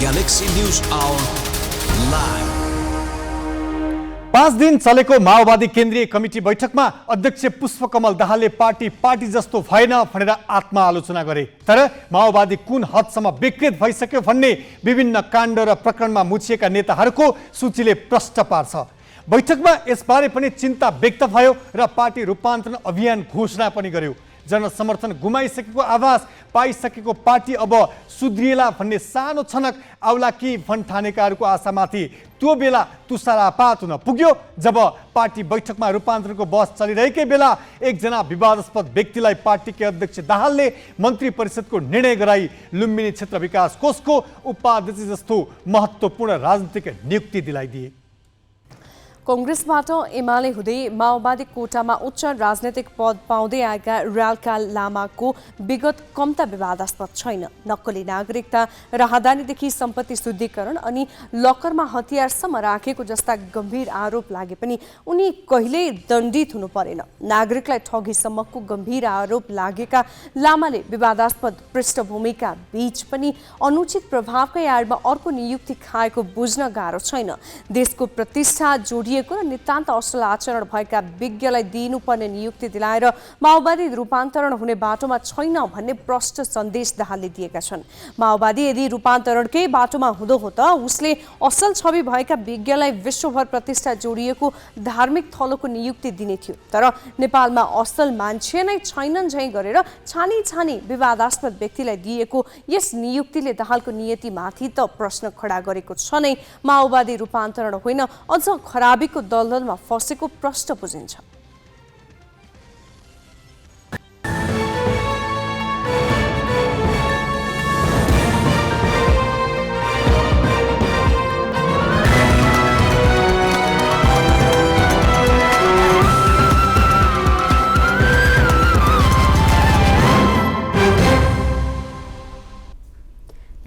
Galaxy News Hour live। 5 दिन चलेको माओवादी केन्द्रीय कमिटी बैठकमा अध्यक्ष पुष्पकमल दाहालले पार्टी जस्तो भएन भनेर आत्मआलोचना गरे। तर माओवादी कुन हदसम्म विकृत भइसक्यो भन्ने विभिन्न काण्ड र प्रकरणमा मुछिएका नेताहरूको सूचीले प्रश्न पार्छ। बैठकमा यसबारे पनि चिन्ता व्यक्त भयो र पार्टी रूपान्तरण अभियान घोषणा पनि गर्यो। जनसमर्थन गुमाइसकेको आवाज पाइसकेको पार्टी अब सुध्रिएला भन्ने सानो छनक आउला कि भन्ठानेकाहरूको आशामाथि त्यो बेला तुषारापात हुन पुग्यो जब पार्टी बैठकमा रूपान्तरणको बहस चलिरहेकै बेला एकजना विवादास्पद व्यक्तिलाई पार्टीकै अध्यक्ष दाहालले मन्त्री परिषदको निर्णय गराई लुम्बिनी क्षेत्र विकास कोषको उपाध्यक्ष जस्तो महत्त्वपूर्ण राजनीतिक नियुक्ति दिलाइदिए। कांग्रेसबाट एमाले हुँदै माओवादी कोटामा उच्च राजनैतिक पद पाउँदै आएका रालका लामाको विगत कम्ता विवादास्पद छैन। नक्कली नागरिकता, राहदानीदेखि सम्पत्ति शुद्धिकरण अनि लकरमा हतियारसम्म राखेको जस्ता गम्भीर आरोप लागे पनि उनी कहिल्यै दण्डित हुनु परेन। नागरिकलाई ठगीसम्मको गम्भीर आरोप लागेका लामाले विवादास्पद पृष्ठभूमिका बीच पनि अनुचित प्रभावकै आडमा अर्को नियुक्ति खाएको बुझ्न गाह्रो छैन। देशको प्रतिष्ठा जोडिए र नितान्त असल आचरण भएका विज्ञलाई दिनुपर्ने नियुक्ति दिलाएर माओवादी रूपान्तरण हुने बाटोमा छैन भन्ने प्रष्ट सन्देश दाहालले दिएका छन्। माओवादी यदि रूपान्तरणकै बाटोमा हुँदो हो त उसले असल छवि भएका विज्ञलाई विश्वभर प्रतिष्ठा जोडिएको धार्मिक थलोको नियुक्ति दिने थियो। तर नेपालमा असल मान्छे नै छैनन् झैं गरेर छानी छानी विवादास्पद व्यक्तिलाई दिएको यस नियुक्तिले दाहालको नियतिमाथि त प्रश्न खडा गरेको छ नै। माओवादी रूपान्तरण होइन अझ खराबी को दलदलमा फसेको प्रश्न बुझिन्छ।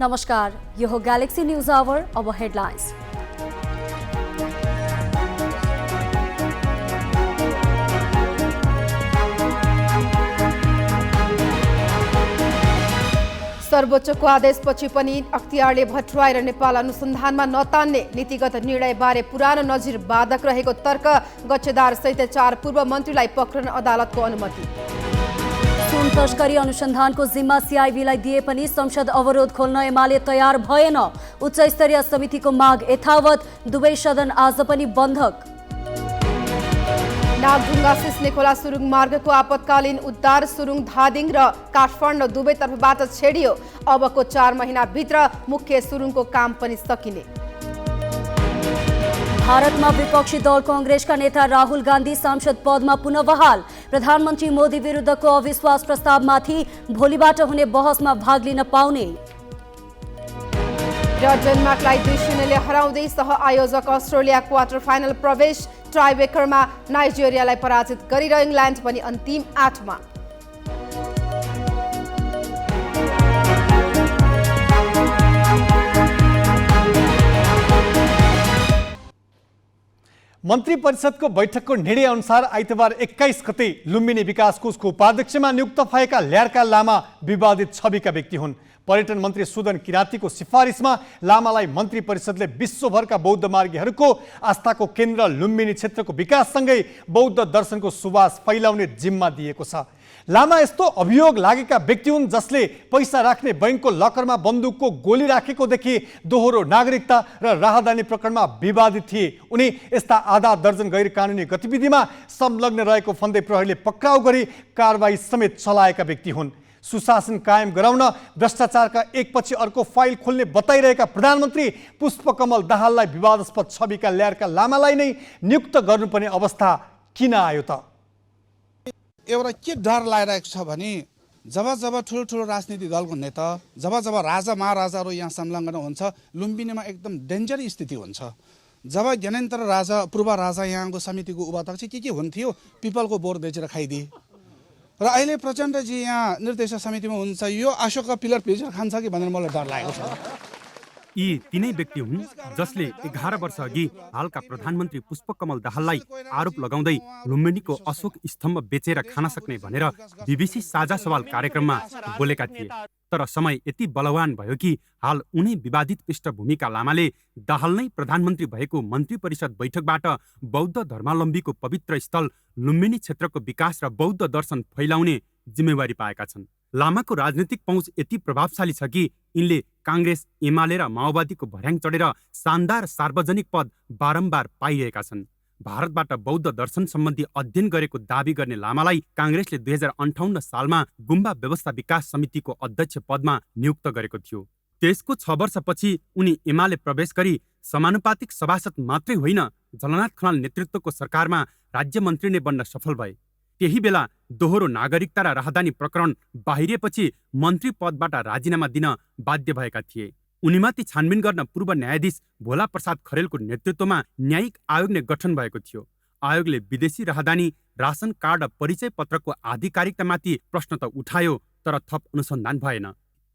नमस्कार, यो हो गैलेक्सी न्यूज आवर। अब हेडलाइंस। सर्वोच्चको आदेशपछि पनि अख्तियारले भट्टराई र नेपाल अनुसन्धानमा नतान्ने नीतिगत निर्णयबारे पुरानो नजिर बाधक रहेको तर्क। गच्छेदार सहित 4 पूर्व मन्त्रीलाई पक्रन अदालतको अनुमति। सुन तस्करी अनुसन्धानको जिम्मा सीआईबीलाई दिए पनि संसद अवरोध खोल्न एमाले तयार भएन। उच्च स्तरीय समितिको माग यथावत, दुवै सदन आज पनि बन्धक। नागढुङ्गा सिस्ने खोला सुरुङ मार्गको आपतकालीन उद्धार सुरुङ धादिङ र काठमाडौँ दुवै तर्फबाट छेडियो। अबको 4 महिनाभित्र मुख्य सुरुङको काम पनि सकिने। भारतमा विपक्षी दल कांग्रेसका नेता राहुल गान्धी सांसद पदमा पुनः बहाल। प्रधानमन्त्री मोदी विरुद्धको अविश्वास प्रस्तावमाथि भोलिबाट हुने बहसमा भाग लिन पाउने। र डेनमार्कलाई 2-0ले हराउँदै सह आयोजक अस्ट्रेलिया क्वार्टर फाइनल प्रवेश। ट्राइब्रेकरमा नाइजेरियालाई पराजित गरेर इङ्ल्यान्ड पनि अन्तिम 8मा। मन्त्री परिषदको बैठकको निर्णय अनुसार आइतबार 21 गते लुम्बिनी विकास कोषको उपाध्यक्षमा नियुक्त भएका ल्यार्का लामा विवादित छविका व्यक्ति हुन्। पर्यटन मन्त्री सुदन किरातीको सिफारिसमा लामालाई मन्त्री परिषदले विश्वभरका बौद्ध मार्गीहरूको आस्थाको केन्द्र लुम्बिनी क्षेत्रको विकाससँगै बौद्ध दर्शनको सुवास फैलाउने जिम्मा दिएको छ। लामा यस्तो अभियोग लागेका व्यक्ति हुन् जसले पैसा राख्ने बैंकको लकरमा बन्दुकको गोली राखेकोदेखि दोहोरो नागरिकता र राहदानी प्रकरणमा विवादित थिए। उनी यस्ता आधा दर्जन गैर कानुनी गतिविधिमा संलग्न रहेको भन्दै प्रहरीले पक्राउ गरी कारबाही समेत चलाएका व्यक्ति हुन्। सुशासन कायम गराउन भ्रष्टाचारका एकपछि अर्को फाइल खोल्ने बताइरहेका प्रधानमन्त्री पुष्पकमल दाहाललाई विवादास्पद छविका ल्यार्का लामालाई नै नियुक्त गर्नुपर्ने अवस्था किन आयो त? एउटा के डर लागिरहेको छ भने जब ठुलो राजनीतिक दलको नेता जब राजा महाराजाहरू यहाँ संलग्न हुन्छ लुम्बिनीमा एकदम डेन्जर स्थिति हुन्छ। जब ज्ञानेन्द्र राजा पूर्व राजा यहाँको समितिको उपाध्यक्ष के हुन्थ्यो पिपलको बोर बेचेर खाइदिए र अहिले प्रचण्डजी यहाँ निर्देशक समितिमा हुन्छ। यो अशोकका पिलर बेचेर खान्छ कि भनेर मलाई डर लागेको छ। यी तिनै व्यक्ति हुन् जसले 11 वर्ष अघि हालका प्रधानमन्त्री पुष्पकमल दाहाललाई आरोप लगाउँदै लुम्बिनीको अशोक स्तम्भ बेचेर खान सक्ने भनेर बीबीसी साझा सवाल कार्यक्रममा बोलेका थिए। तर समय यति बलवान भयो कि हाल उनै विवादित पृष्ठभूमिका लामाले दाहाल नै प्रधानमन्त्री भएको मन्त्री परिषद बैठकबाट बौद्ध धर्मावलम्बीको पवित्र स्थल लुम्बिनी क्षेत्रको विकास र बौद्ध दर्शन फैलाउने जिम्मेवारी पाएका छन्। लामाको राजनीतिक पहुँच यति प्रभावशाली छ कि यिनले काङ्ग्रेस, एमाले र माओवादीको भर्याङ चढेर शानदार सार्वजनिक पद बारम्बार पाइरहेका छन्। भारतबाट बौद्ध दर्शन सम्बन्धी अध्ययन गरेको दावी गर्ने लामालाई काङ्ग्रेसले 2058 सालमा गुम्बा व्यवस्था विकास समितिको अध्यक्ष पदमा नियुक्त गरेको थियो। त्यसको 6 वर्षपछि उनी एमाले प्रवेश गरी समानुपातिक सभासद मात्रै होइन, झलनाथ खनाल नेतृत्वको सरकारमा राज्य मन्त्री नै बन्न सफल भए। त्यही बेला दोहोरो नागरिकता र राहदानी प्रकरण बाहिरिएपछि मन्त्री पदबाट राजीनामा दिन बाध्य भएका थिए। उनीमाथि छानबिन गर्न पूर्व न्यायाधीश भोला प्रसाद खरेलको नेतृत्वमा न्यायिक आयोग नै गठन भएको थियो। आयोगले विदेशी राहदानी, रासन कार्ड र परिचय पत्रको आधिकारिकतामाथि प्रश्न त उठायो, तर थप अनुसन्धान भएन।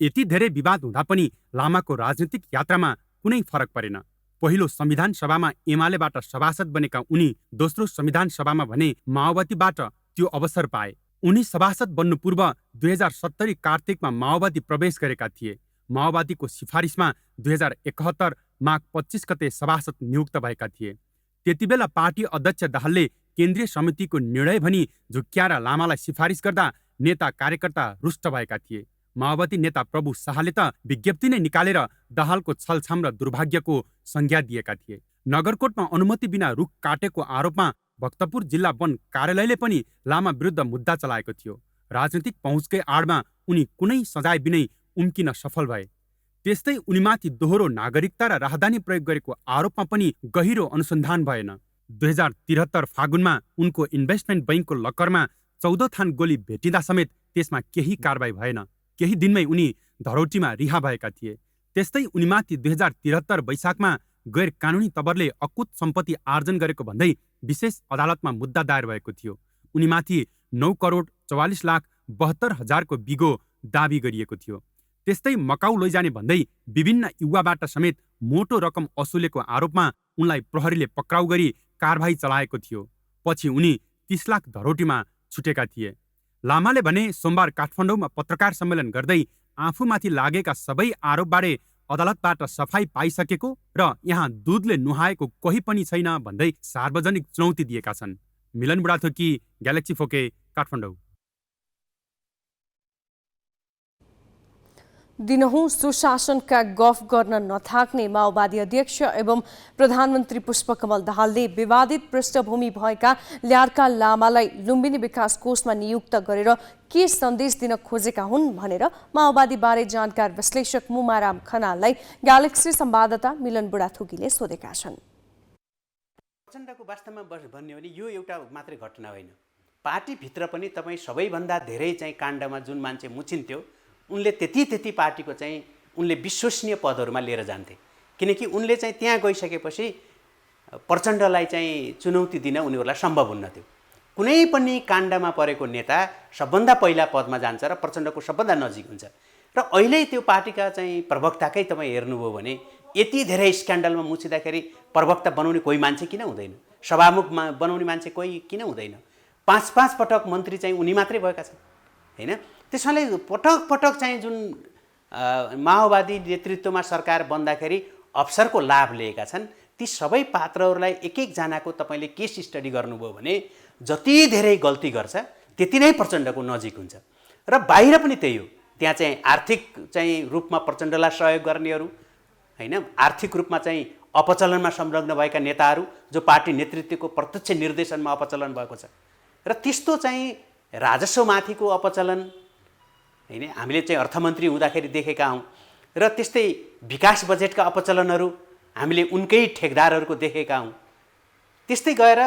यति धेरै विवाद हुँदा पनि लामाको राजनीतिक यात्रामा कुनै फरक परेन। पहिलो संविधान सभामा एमालेबाट सभासद बनेका उनी दोस्रो संविधान सभामा भने माओवादीबाट त्यो अवसर पाए। उनी सभासद बन्नु पूर्व 2070 कार्तिकमा माओवादी प्रवेश गरेका थिए। माओवादीको सिफारिसमा 2071 माघ 25 गते सभासद नियुक्त भएका थिए। त्यतिबेला पार्टी अध्यक्ष दाहालले केन्द्रीय समितिको निर्णय भनी झुक्क्याएर लामालाई सिफारिस गर्दा नेता कार्यकर्ता रुष्ट भएका थिए। माओवादी नेता प्रभु शाहले त विज्ञप्ति नै निकालेर दाहालको छलछाम र दुर्भाग्यको संज्ञा दिएका थिए। नगरकोटमा अनुमति बिना रुख काटेको आरोपमा भक्तपुर जिल्ला वन कार्यालयले पनि लामा विरुद्ध मुद्दा चलाएको थियो। राजनीतिक पहुँचकै आडमा उनी कुनै सजाय बिनै उम्किन सफल भए। त्यस्तै उनीमाथि दोहोरो नागरिकता र राहदानी प्रयोग गरेको आरोपमा पनि गहिरो अनुसन्धान भएन। 2073 फागुनमा उनको इन्भेस्टमेन्ट बैंकको लकरमा 14 थान गोली भेटिँदा समेत त्यसमा केही कारबाही भएन। केही दिनमै उनी धरौटीमा रिहा भएका थिए। त्यस्तै उनीमाथि 2073 वैशाखमा गैर कानुनी तवरले अकुत सम्पत्ति आर्जन गरेको भन्दै विशेष अदालतमा मुद्दा दायर भएको थियो। उनीमाथि 9 करोड 44 लाख 72 हजारको बिगो दावी गरिएको थियो। त्यस्तै मकाउ लैजाने भन्दै विभिन्न युवाबाट समेत मोटो रकम असुलेको आरोपमा उनलाई प्रहरीले पक्राउ गरी कारबाही चलाएको थियो। पछि उनी 30 लाख धरौटीमा छुटेका थिए। लामाले भने सोमबार काठमाडौँमा पत्रकार सम्मेलन गर्दै आफूमाथि लागेका सबै आरोपबारे अदालतबाट सफाई पाइसकेको र यहाँ दुधले नुहाएको कोही पनि छैन भन्दै सार्वजनिक चुनौती दिएका छन्। मिलन बुढाथोकी, ग्यालेक्सी फोके, काठमाडौँ। दिनहुँ सुशासनका गफ गर्न नथाक्ने माओवादी अध्यक्ष एवं प्रधानमन्त्री पुष्पकमल दाहालले विवादित पृष्ठभूमि भएका ल्यार्का लामालाई लुम्बिनी विकास कोषमा नियुक्त गरेर के सन्देश दिन खोजेका हुन् भनेर माओवादीबारे जानकार विश्लेषक मुमाराम खनाललाई ग्यालेक्सी संवाददाता मिलन बुढाथोकीले सोधेका छन्। प्रचण्डको वास्तवमा भन्ने हो भने यो एउटा मात्रै घटना होइन। पार्टीभित्र पनि तपाईँ सबैभन्दा धेरै चाहिँ काण्डमा जुन मान्छे मुचिन्थ्यो उनले त्यति पार्टीको चाहिँ उनले विश्वसनीय पदहरूमा लिएर जान्थे। किनकि उनले चाहिँ त्यहाँ गइसकेपछि प्रचण्डलाई चाहिँ चुनौती दिन उनीहरूलाई सम्भव हुन्न थियो। कुनै पनि काण्डमा परेको नेता सबभन्दा पहिला पदमा जान्छ र प्रचण्डको सबभन्दा नजिक हुन्छ। र अहिले त्यो पार्टीका चाहिँ प्रवक्ताकै तपाईँ हेर्नुभयो भने यति धेरै स्क्यान्डलमा मुछिँदाखेरि प्रवक्ता बनाउने कोही मान्छे किन हुँदैन? सभामुखमा बनाउने मान्छे कोही किन हुँदैन? 5-5 पटक मन्त्री चाहिँ उनी मात्रै भएका छन् हैन? त्यसैले पटक पटक चाहिँ जुन माओवादी नेतृत्वमा सरकार बन्दाखेरि अवसरको लाभ लिएका छन् ती सबै पात्रहरूलाई एक एकजनाको तपाईँले केस स्टडी गर्नुभयो भने जति धेरै गल्ती गर्छ त्यति नै प्रचण्डको नजिक हुन्छ। र बाहिर पनि त्यही हो। त्यहाँ चाहिँ आर्थिक चाहिँ रूपमा प्रचण्डलाई सहयोग गर्नेहरू हैन, आर्थिक रूपमा चाहिँ अपचलनमा संलग्न भएका नेताहरू जो पार्टी नेतृत्वको प्रत्यक्ष निर्देशनमा अपचलन भएको छ र त्यस्तो चाहिँ राजस्वमाथिको अपचलन हैन हामीले चाहिँ अर्थमन्त्री हुँदाखेरि देखेका हौं र त्यस्तै विकास बजेटका अपचलनहरू हामीले उनकै ठेकदारहरूको देखेका हौं। त्यस्तै गएर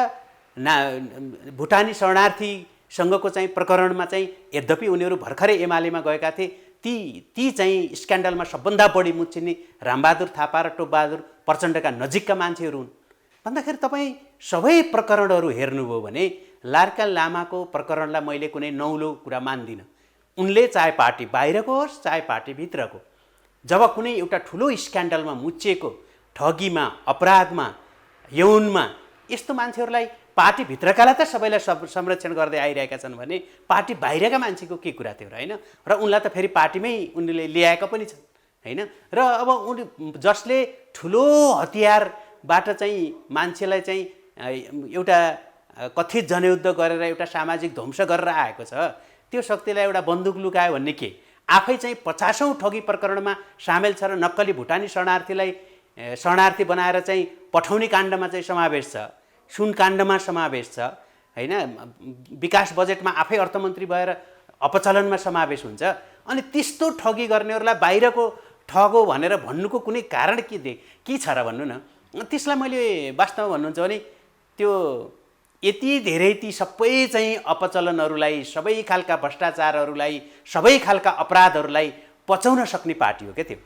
भुटानी शरणार्थीसँगको चाहिँ प्रकरणमा चाहिँ यद्यपि उनीहरू भर्खरै एमालेमा गएका थिए ती चाहिँ स्क्यान्डलमा सबभन्दा बढी मुछिने रामबहादुर थापा र टोपबहादुर प्रचण्डका नजिकका मान्छेहरू हुन् भन्दाखेरि तपाईँ सबै प्रकरणहरू हेर्नुभयो भने ल्यार्का लामाको प्रकरणलाई मैले कुनै नौलो कुरा मान्दिनँ। उनले चाहे पार्टी बाहिरको होस् चाहे पार्टी भित्रको जब कुनै एउटा ठुलो स्क्यान्डलमा मुछिएको ठगीमा, अपराधमा, यौनमा यस्तो मान्छेहरूलाई पार्टीभित्रकालाई त सबैलाई संरक्षण गर्दै आइरहेका छन् भने पार्टी बाहिरका मान्छेको के कुरा थियो र होइन, र उनलाई त फेरि पार्टीमै उनले ल्याएका पनि छन् होइन। र अब उनी जसले ठुलो हतियारबाट चाहिँ मान्छेलाई चाहिँ एउटा कथित जनयुद्ध गरेर एउटा सामाजिक ध्वंस गरेर आएको छ, त्यो शक्तिलाई एउटा बन्दुक लुकायो भन्ने के, आफै चाहिँ 50औं ठगी प्रकरणमा सामेल छ र नक्कली भुटानी शरणार्थी बनाएर चाहिँ पठाउने काण्डमा चाहिँ समावेश छ, सुन काण्डमा समावेश छ होइन, विकास बजेटमा आफै अर्थमन्त्री भएर अपचलनमा समावेश हुन्छ। अनि त्यस्तो ठगी गर्नेहरूलाई बाहिरको ठग हो भनेर भन्नुको कुनै कारण के छ र भन्नु न। त्यसलाई मैले वास्तवमा भन्नुहुन्छ भने त्यो यति धेरै ती सबै चाहिँ अपचलनहरूलाई, सबै खालका भ्रष्टाचारहरूलाई, सबै खालका अपराधहरूलाई पचाउन सक्ने पार्टी हो क्या त्यो।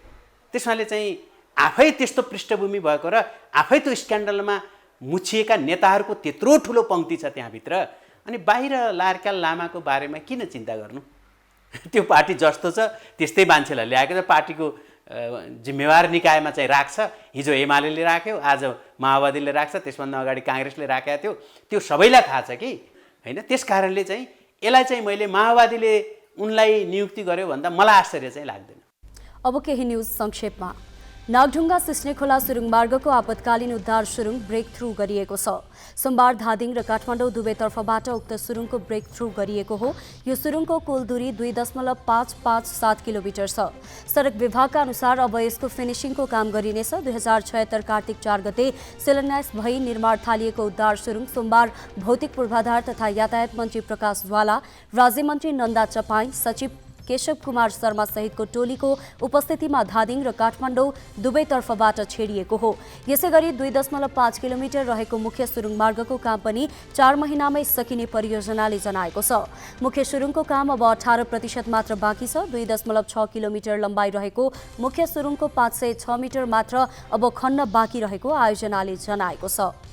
त्यसमाले चाहिँ आफै त्यस्तो पृष्ठभूमि भएको र आफै त्यो स्क्यान्डलमा मुछिएका नेताहरूको त्यत्रो ठुलो पङ्क्ति छ त्यहाँभित्र, अनि बाहिर लार्का लामाको बारेमा किन चिन्ता गर्नु? त्यो पार्टी जस्तो छ त्यस्तै मान्छेलाई ल्याएको छ, पार्टीको जिम्मेवार निकायमा चाहिँ राख्छ। हिजो एमाले राख्यो, आज माओवादीले राख्छ, त्यसभन्दा अगाडि काङ्ग्रेसले राखेको थियो, त्यो सबैलाई थाहा छ कि होइन। त्यस कारणले चाहिँ यसलाई चाहिँ मैले माओवादीले उनलाई नियुक्ति गर्यो भन्दा मलाई आश्चर्य चाहिँ लाग्दैन। अब केही न्यूज संक्षेपमा। नागढुङ्गा सिस्नेखोला सुरुङ मार्गको आपतकालीन उद्धार सुरुङ ब्रेक थ्रू गरिएको छ। सोमबार धादिङ र काठमाडौँ दुवैतर्फबाट उक्त सुरुङको ब्रेक थ्रू गरिएको हो। यो सुरुङको कुल दूरी 2.557 किलोमिटर छ। सडक विभागका अनुसार अब यसको फिनिसिङको काम गरिनेछ। 2076 कार्तिक 4 गते शिलान्यास भई निर्माण थालिएको उद्धार सुरुङ सोमबार भौतिक पूर्वाधार तथा यातायात मन्त्री प्रकाश ज्वाला, राज्यमन्त्री नन्दा चपाई, सचिव केशव कुमार शर्मा सहितको टोलीको उपस्थितिमा धादिङ र काठमाडौँ दुवैतर्फबाट छेडिएको हो। यसैगरी 2.5 किलोमिटर रहेको मुख्य सुरुङ मार्गको काम पनि 4 महिनामै सकिने परियोजनाले जनाएको छ। मुख्य सुरुङको काम अब 18% मात्र बाँकी छ। 2.6 किलोमिटर लम्बाइ रहेको मुख्य सुरुङको 506 मिटर मात्र अब खन्न बाँकी रहेको आयोजनाले जनाएको छ।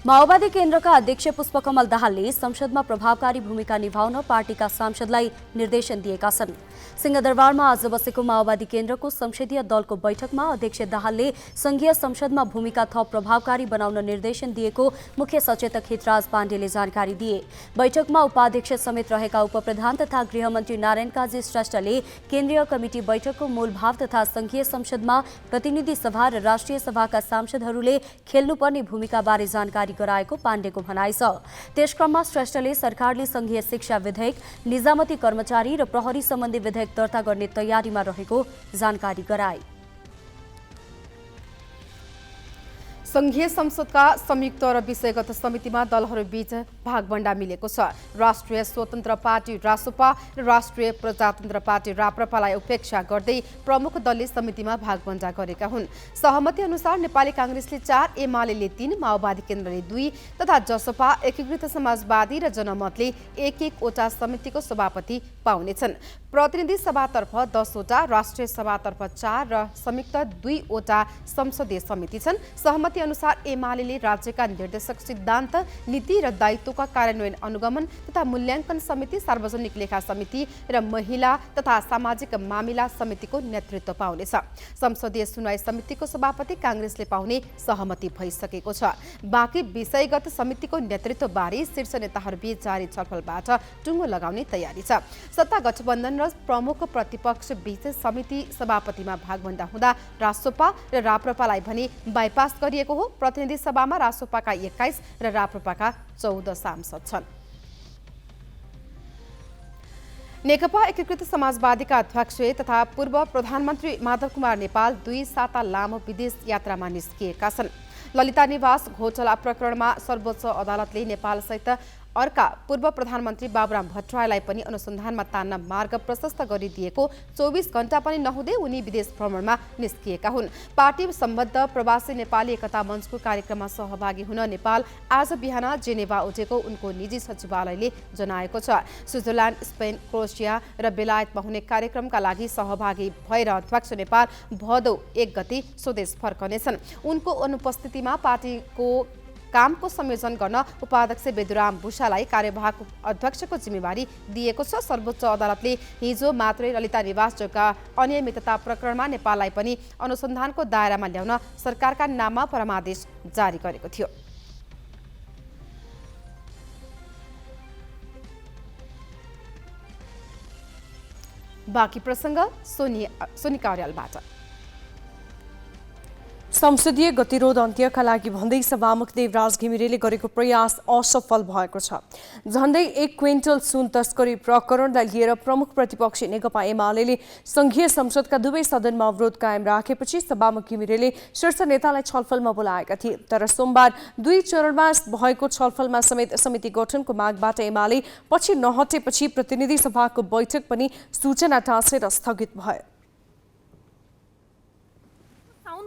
माओवादी केन्द्रका अध्यक्ष पुष्पकमल दाहालले संसदमा प्रभावकारी भूमिका निभाउन पार्टीका सांसदलाई निर्देशन दिएका छन्। सिंहदरबारमा आज बसेको माओवादी केन्द्रको संसदीय दलको बैठकमा अध्यक्ष दाहालले संघीय संसदमा भूमिका थप प्रभावकारी बनाउन निर्देशन दिएको मुख्य सचेतक हितराज पाण्डेले जानकारी दिए। बैठकमा उपाध्यक्ष समेत रहेका उपप्रधान तथा गृहमन्त्री नारायण काजी श्रेष्ठले केन्द्रीय कमिटी बैठकको मूल भाव तथा संघीय संसदमा प्रतिनिधि सभा र राष्ट्रिय सभाका सांसदहरूले खेल्नुपर्ने भूमिकाबारे जानकारी गराएको पाण्डेको भनाइ छ। त्यसक्रममा श्रेष्ठले सरकारले संघीय शिक्षा विधेयक, निजामती कर्मचारी र प्रहरी सम्बन्धी विधेयक दर्ता गर्ने तयारीमा रहेको जानकारी गराए। संघीय संसदका संयुक्त र विषयगत समितिमा दलहरूबीच भागबण्डा मिलेको छ। राष्ट्रिय स्वतन्त्र पार्टी रासोपा र राष्ट्रिय प्रजातन्त्र पार्टी राप्रपालाई उपेक्षा गर्दै प्रमुख दलले समितिमा भागबण्डा गरेका हुन्। सहमति अनुसार नेपाली काङ्ग्रेसले 4, एमाले 3, माओवादी केन्द्रले 2 तथा जसपा, एकीकृत समाजवादी र जनमतले 1-1 वटा समितिको सभापति पाउनेछन्। प्रतिनिधि सभातर्फ 10 वटा, राष्ट्रिय सभातर्फ 4 र संयुक्त 2 वटा संसदीय समिति छन्। सहमति अनुसार एमाले राज्यका निर्देशक सिद्धान्त, नीति र दायित्वका कार्यान्वयन अनुगमन तथा मूल्याङ्कन समिति, सार्वजनिक लेखा समिति र महिला तथा सामाजिक मामिला समितिको नेतृत्व पाउनेछ। संसदीय सुनवाई समितिको सभापति काङ्ग्रेसले पाउने सहमति भइसकेको छ। बाँकी विषयगत समितिको नेतृत्वबारे शीर्ष नेताहरूबीच जारी छलफलबाट टुङ्गो लगाउने तयारी छ। सत्ता गठबन्धन र प्रमुख प्रतिपक्ष बीच समिति सभापतिमा भागभन्दा हुँदा रासोपा र राप्रपालाई भने बाइपास गरिएको हो। प्रतिनिधि सभामा रासोपाका 21 र राप्रपाका 14 सांसद छन्। नेकपा एकीकृत समाजवादीका अध्यक्ष तथा पूर्व प्रधानमन्त्री माधव कुमार नेपाल 2 साता लामो विदेश यात्रामा निस्किएका छन्। ललिता निवास घोटाला प्रकरणमा सर्वोच्च अदालतले नेपालसहित अर्का पूर्व प्रधानमन्त्री बाबुराम भट्टराईलाई पनि अनुसन्धानमा तान्न मार्ग प्रशस्त गरिदिएको 24 घण्टा पनि नहुँदै उनी विदेश भ्रमणमा निस्किएका हुन्। पार्टी सम्बद्ध प्रवासी नेपाली एकता मञ्चको कार्यक्रममा सहभागी हुन नेपाल आज बिहान जेनेभा उठेको उनको निजी सचिवालयले जनाएको छ। स्विजरल्यान्ड, स्पेन, क्रोएसिया र बेलायतमा हुने कार्यक्रमका लागि सहभागी भएर अध्यक्ष नेपाल भदौ 1 गते स्वदेश फर्कनेछन्। उनको अनुपस्थितिमा पार्टीको कामको संयोजन गर्न उपाध्यक्ष बेदुराम भूषालाई कार्यवाहक अध्यक्षको जिम्मेवारी दिएको छ। सर्वोच्च अदालतले हिजो मात्रै ललिता निवास जोगका अनियमितता प्रकरणमा नेपाललाई पनि अनुसन्धानको दायरामा ल्याउन सरकारका नाममा परमादेश जारी गरेको थियो। बाँकी प्रसङ्ग सोनिका अर्यालबाट। संसदीय गतिरोध अन्त्यका लागि भन्दै सभामुख देवराज घिमिरेले गरेको प्रयास असफल भएको छ। झण्डै 1 क्विन्टल सुन तस्करी प्रकरणलाई लिएर प्रमुख प्रतिपक्षी नेकपा एमाले संघीय संसदका दुवै सदनमा अवरोध कायम राखेपछि सभामुख घिमिरेले शीर्ष नेतालाई छलफलमा बोलाएका थिए। तर सोमबार 2 चरणमा भएको छलफलमा समेत समिति गठनको मागबाट एमाले पछि नहटेपछि प्रतिनिधि सभाको बैठक पनि सूचना टाँसेर स्थगित भयो।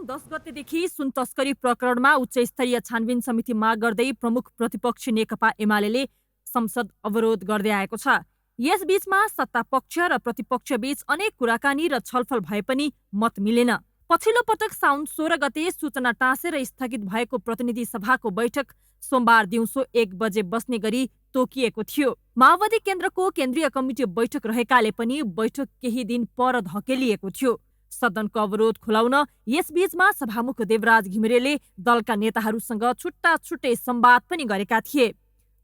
10 गतेदेखि सुन तस्करी प्रकरणमा उच्च स्तरीय छानबिन समिति माग गर्दै प्रमुख प्रतिपक्षी नेकपा एमाले संसद अवरोध गर्दै आएको छ। यसबीचमा सत्तापक्ष र प्रतिपक्ष बीच अनेक कुराकानी र छलफल भए पनि मत मिलेन। पछिल्लो पटक साउन 16 गते सूचना टाँसेर स्थगित भएको प्रतिनिधि सभाको बैठक सोमबार दिउँसो 1 बजे बस्ने गरी तोकिएको थियो। माओवादी केन्द्रको केन्द्रीय कमिटी बैठक रहेकाले पनि बैठक केही दिन पर धकेलिएको थियो। सदनको अवरोध खुलाउन यसबीचमा सभामुख देवराज घिमिरेले दलका नेताहरूसँग छुट्टा छुट्टै संवाद पनि गरेका थिए।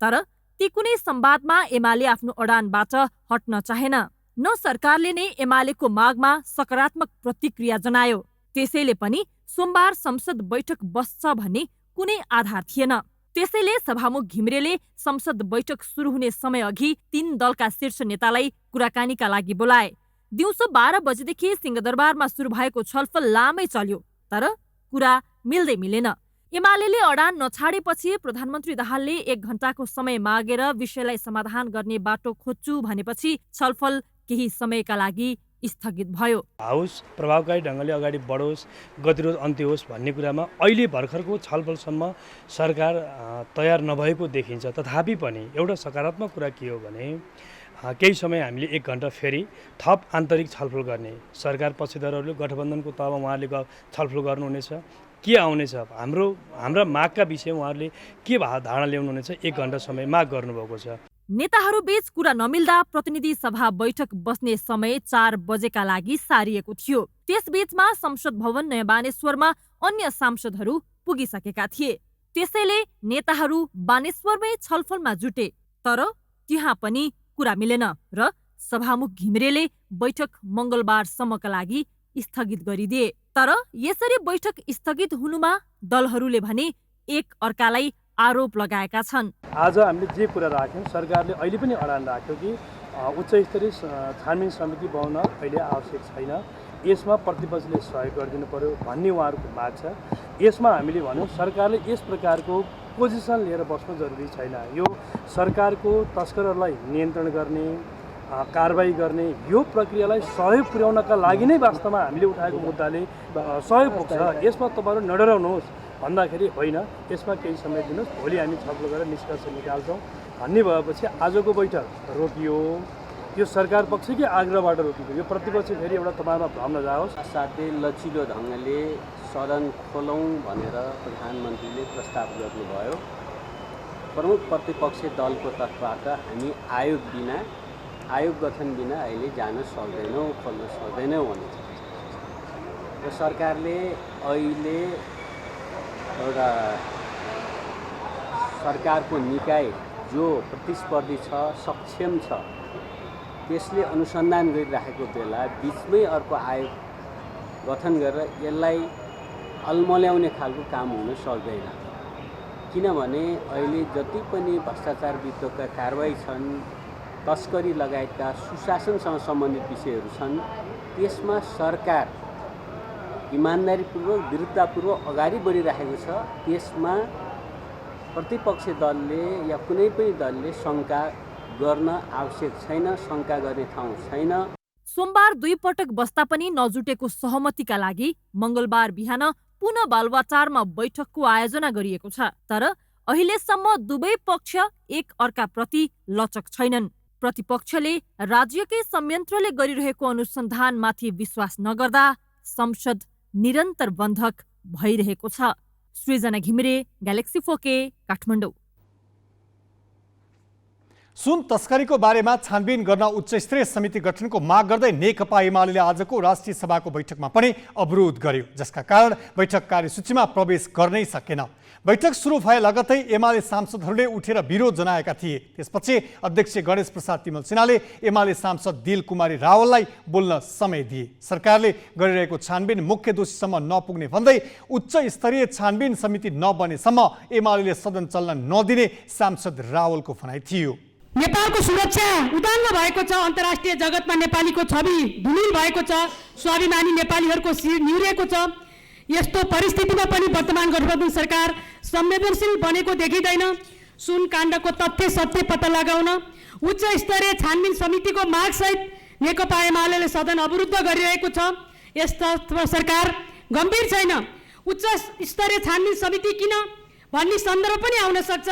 तर ती कुनै संवादमा एमाले आफ्नो अडानबाट हट्न चाहेन। न सरकारले नै एमालेको मागमा सकारात्मक प्रतिक्रिया जनायो। त्यसैले पनि सोमबार संसद बैठक बस्छ भन्ने कुनै आधार थिएन। त्यसैले सभामुख घिमिरेले संसद बैठक सुरु हुने समय अघि 3 दलका शीर्ष नेतालाई कुराकानीका लागि बोलाए। दिउँसो 12 बजेदेखि सिंहदरबारमा सुरु भएको छलफल लामै चल्यो। तर कुरा मिल्दै मिलेन। एमाले अडान नछाडेपछि प्रधानमन्त्री दाहालले 1 घण्टाको समय मागेर विषयलाई समाधान गर्ने बाटो खोज्छु भनेपछि छलफल केही समयका लागि स्थगित भयो। हाउस प्रभावकारी ढङ्गले अगाडि बढोस्, गतिरोध अन्त्य होस् भन्ने कुरामा अहिले भर्खरको छलफलसम्म सरकार तयार नभएको देखिन्छ। तथापि पनि एउटा सकारात्मक कुरा के हो भने केही समय हामीले 1 घण्टा फेरि थप आन्तरिक छलफल गर्ने, सरकार पक्षधरहरूले गठबन्धनको तहमा उहाँहरूले छलफल गर्नुहुनेछ। के आउनेछ, हाम्रा मागका विषय उहाँहरूले के धारणा ल्याउनुहुनेछ, 1 घण्टा समय माग गर्नुभएको छ। नेताहरू बीच कुरा नमिल्दा प्रतिनिधि सभा बैठक बस्ने समय 4 बजेका लागि सारिएको थियो। त्यसबीचमा संसद भवन नयाँ बानेश्वरमा अन्य सांसदहरू पुगिसकेका थिए। त्यसैले नेताहरू बानेश्वरमै छलफलमा जुटे। तर त्यहाँ पनि कुरा मिलेन र सभामुख घिमिरेले बैठक मङ्गलबारसम्मका लागि स्थगित गरिदिए। तर यसरी बैठक स्थगित हुनुमा दलहरूले भने एक अर्कालाई आरोप लगाएका छन्। आज हामीले जे कुरा राख्यौँ, सरकारले अहिले पनि अडान राख्यो कि उच्च स्तरीय छानबिन समिति बनाउन अहिले आवश्यक छैन, यसमा प्रतिपक्षले सहयोग गरिदिनु पर्यो भन्ने उहाँहरूको माग छ। यसमा हामीले भन्यौँ सरकारले यस प्रकारको पोजिसन लिएर बस्नु जरुरी छैन। यो सरकारको तस्करहरूलाई नियन्त्रण गर्ने, कारबाही गर्ने यो प्रक्रियालाई सहयोग पुर्याउनका लागि नै वास्तवमा हामीले उठाएको मुद्दाले सहयोग पुग्छ। यसमा तपाईँहरू नडराउनुहोस् भन्दाखेरि होइन, यसमा केही समय दिनुहोस्, भोलि हामी छलफल गरेर निष्कर्ष निकाल्छौँ भन्ने भएपछि आजको बैठक रोकियो। यो सरकार पक्षकै आग्रहबाट रोकियो। यो प्रतिपक्ष फेरि एउटा तपाईँमा भ्रम नजाओस्। साथै लचिलो ढङ्गले सदन खोलौँ भनेर प्रधानमन्त्रीले प्रस्ताव गर्नुभयो। प्रमुख प्रतिपक्ष दलको तर्फबाट हामी आयोग गठन बिना अहिले जान सक्दैनौँ, खोल्न सक्दैनौँ भने र सरकारले अहिले एउटा सरकारको निकाय जो प्रतिस्पर्धी छ, सक्षम छ, त्यसले अनुसन्धान गरिराखेको बेला बिचमै अर्को आयोग गठन गरेर यसलाई अल्मल्याउने खालको काम हुन सक्दैन। किनभने अहिले जति पनि भ्रष्टाचार विरुद्धका कारबाही छन्, तस्करी लगायतका सुशासनसँग सम्बन्धित विषयहरू छन्, त्यसमा सरकार इमान्दारीपूर्वक विरुद्धपूर्वक अगाडि बढिरहेको छ। त्यसमा प्रतिपक्ष दलले या कुनै पनि दलले शङ्का गर्न आवश्यक छैन, शङ्का गर्ने ठाउँ छैन। सोमबार 2 पटक बस्दा पनि नजुटेको सहमतिका लागि मङ्गलबार बिहान पुनः बालुवाटारमा बैठकको आयोजना गरिएको छ। तर अहिलेसम्म दुवै पक्ष एक अर्काप्रति लचक छैनन्। प्रतिपक्षले राज्यकै संयन्त्रले गरिरहेको अनुसन्धानमाथि विश्वास नगर्दा संसद निरन्तर बन्धक भइरहेको छ। सृजना घिमिरे, ग्यालेक्सी 4K, काठमाडौँ। सुन तस्करीको बारेमा छानबिन गर्न उच्चस्तरीय समिति गठनको माग गर्दै नेकपा एमाले आजको राष्ट्रिय सभाको बैठकमा पनि अवरोध गर्यो, जसका कारण बैठक कार्यसूचीमा प्रवेश गर्नै सकेन। बैठक सुरु भए लगतै एमाले सांसदहरूले उठेर विरोध जनाएका थिए। त्यसपछि अध्यक्ष गणेश प्रसाद तिमल सिन्हाले एमाले सांसद दिल कुमारी रावललाई बोल्न समय दिए। सरकारले गरिरहेको छानबिन मुख्य दोषीसम्म नपुग्ने भन्दै उच्च स्तरीय छानबिन समिति नबनेसम्म एमाले सदन चल्न नदिने सांसद रावलको भनाइ थियो। नेपालको सुरक्षा उदाङ्ग भएको छ, अन्तर्राष्ट्रिय जगतमा नेपालीको छवि धुलिल भएको छ, स्वाभिमानी नेपालीहरूको शिर निहुरेको छ। यस्तो परिस्थितिमा पनि वर्तमान गठबन्धन सरकार संवेदनशील बनेको देखिँदैन। सुन काण्डको तथ्य सत्य पत्ता लगाउन उच्च स्तरीय छानबिन समितिको मागसहित नेकपा एमाले सदन अवरुद्ध गरिरहेको छ। यस्तो सरकार गम्भीर छैन। उच्च स्तरीय छानबिन समिति किन भन्ने सन्दर्भ पनि आउन सक्छ।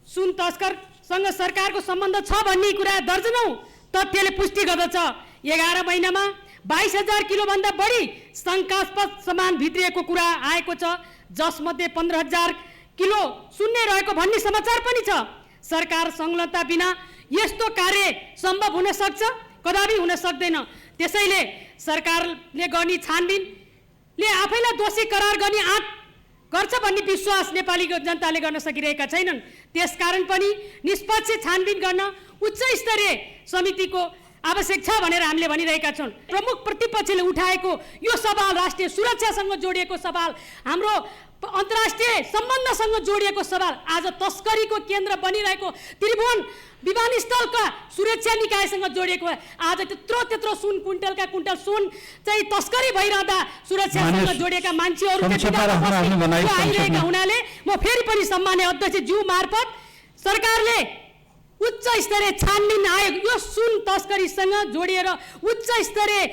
सुन तस्करसँग सरकारको सम्बन्ध छ भन्ने कुरा दर्जनौं तथ्यले पुष्टि गर्दछ। 11 महिनामा 22,000 किलोभन्दा बढी शङ्कास्पद सामान भित्रिएको कुरा आएको छ, जसमध्ये 15,000 किलो शून्य रहेको भन्ने समाचार पनि छ। सरकार संलग्नता बिना यस्तो कार्य सम्भव हुन सक्छ? कदापि हुन सक्दैन। त्यसैले सरकारले गर्ने छानबिनले आफैलाई दोषी करार गर्ने आँट गर्छ भन्ने विश्वास नेपाली जनताले गर्न सकिरहेका छैनन्। त्यसकारण पनि निष्पक्ष छानबिन गर्न उच्च स्तरीय समितिको आवश्यक छ भनेर हामीले भनिरहेका छौँ। प्रमुख प्रतिपक्षले उठाएको यो सवाल राष्ट्रिय सुरक्षासँग जोडिएको सवाल, हाम्रो अन्तर्राष्ट्रिय सम्बन्धसँग जोडिएको सवाल, आज तस्करीको केन्द्र बनिरहेको त्रिभुवन विमानस्थलका सुरक्षा निकायसँग जोडिएको आज त्यत्रो सुन कुइन्टलका कुइन्टल सुन चाहिँ तस्करी भइरहँदा सुरक्षासँग जोडिएका मान्छेहरू आइरहेका हुनाले म फेरि पनि सम्माननीय अध्यक्ष ज्यू मार्फत सरकारले उच्च स्तरीय छानबिन आयोग यो सुन तस्करीसँग जोडिएर उच्च स्तरीय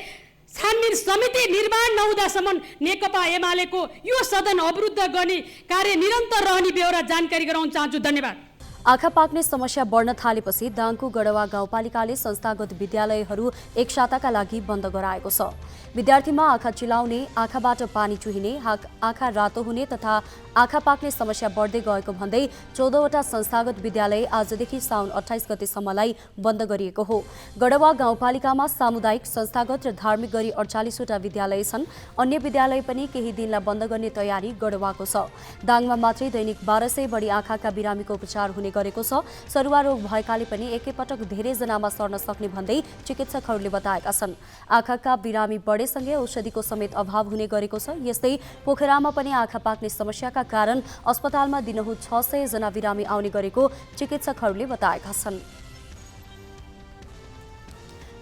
छानबिन समिति निर्माण नहुँदासम्म नेकपा एमालेको यो सदन अवरुद्ध गर्ने कार्य निरन्तर रहने बेहोरा जानकारी गराउन चाहन्छु। धन्यवाद। आँखा पाक्ने समस्या बढ्न थालेपछि दाङको गढवा गाउँपालिकाले संस्थागत विद्यालयहरू एक साताका लागि बन्द गराएको छ। विद्यार्थीमा आँखा चिलाउने, आँखाबाट पानी चुहिने, आँखा रातो हुने तथा आँखा पाक्ने समस्या बढ्दै गएको भन्दै 14वटा संस्थागत विद्यालय आजदेखि साउन 28 गतेसम्मलाई बन्द गरिएको हो। गढवा गाउँपालिकामा सामुदायिक, संस्थागत र धार्मिक गरी 48वटा विद्यालय छन्। अन्य विद्यालय पनि केही दिनलाई बन्द गर्ने तयारी गढवाको छ। दाङमा मात्रै दैनिक 1200 बढी आँखाका बिरामीको उपचार हुने गरेको छ। सरुवा रोग भएकाले पनि एकैपटक धेरै जनामा सर्न सक्ने भन्दै चिकित्सकहरूले बताएका छन्। आँखाका बिरामी बढेसँगै औषधिको समेत अभाव हुने गरेको छ। यस्तै पोखरामा पनि आँखा पाक्ने समस्याका कारण अस्पतालमा दिनहुँ 600 जना बिरामी आउने गरेको चिकित्सकहरूले बताएका छन्।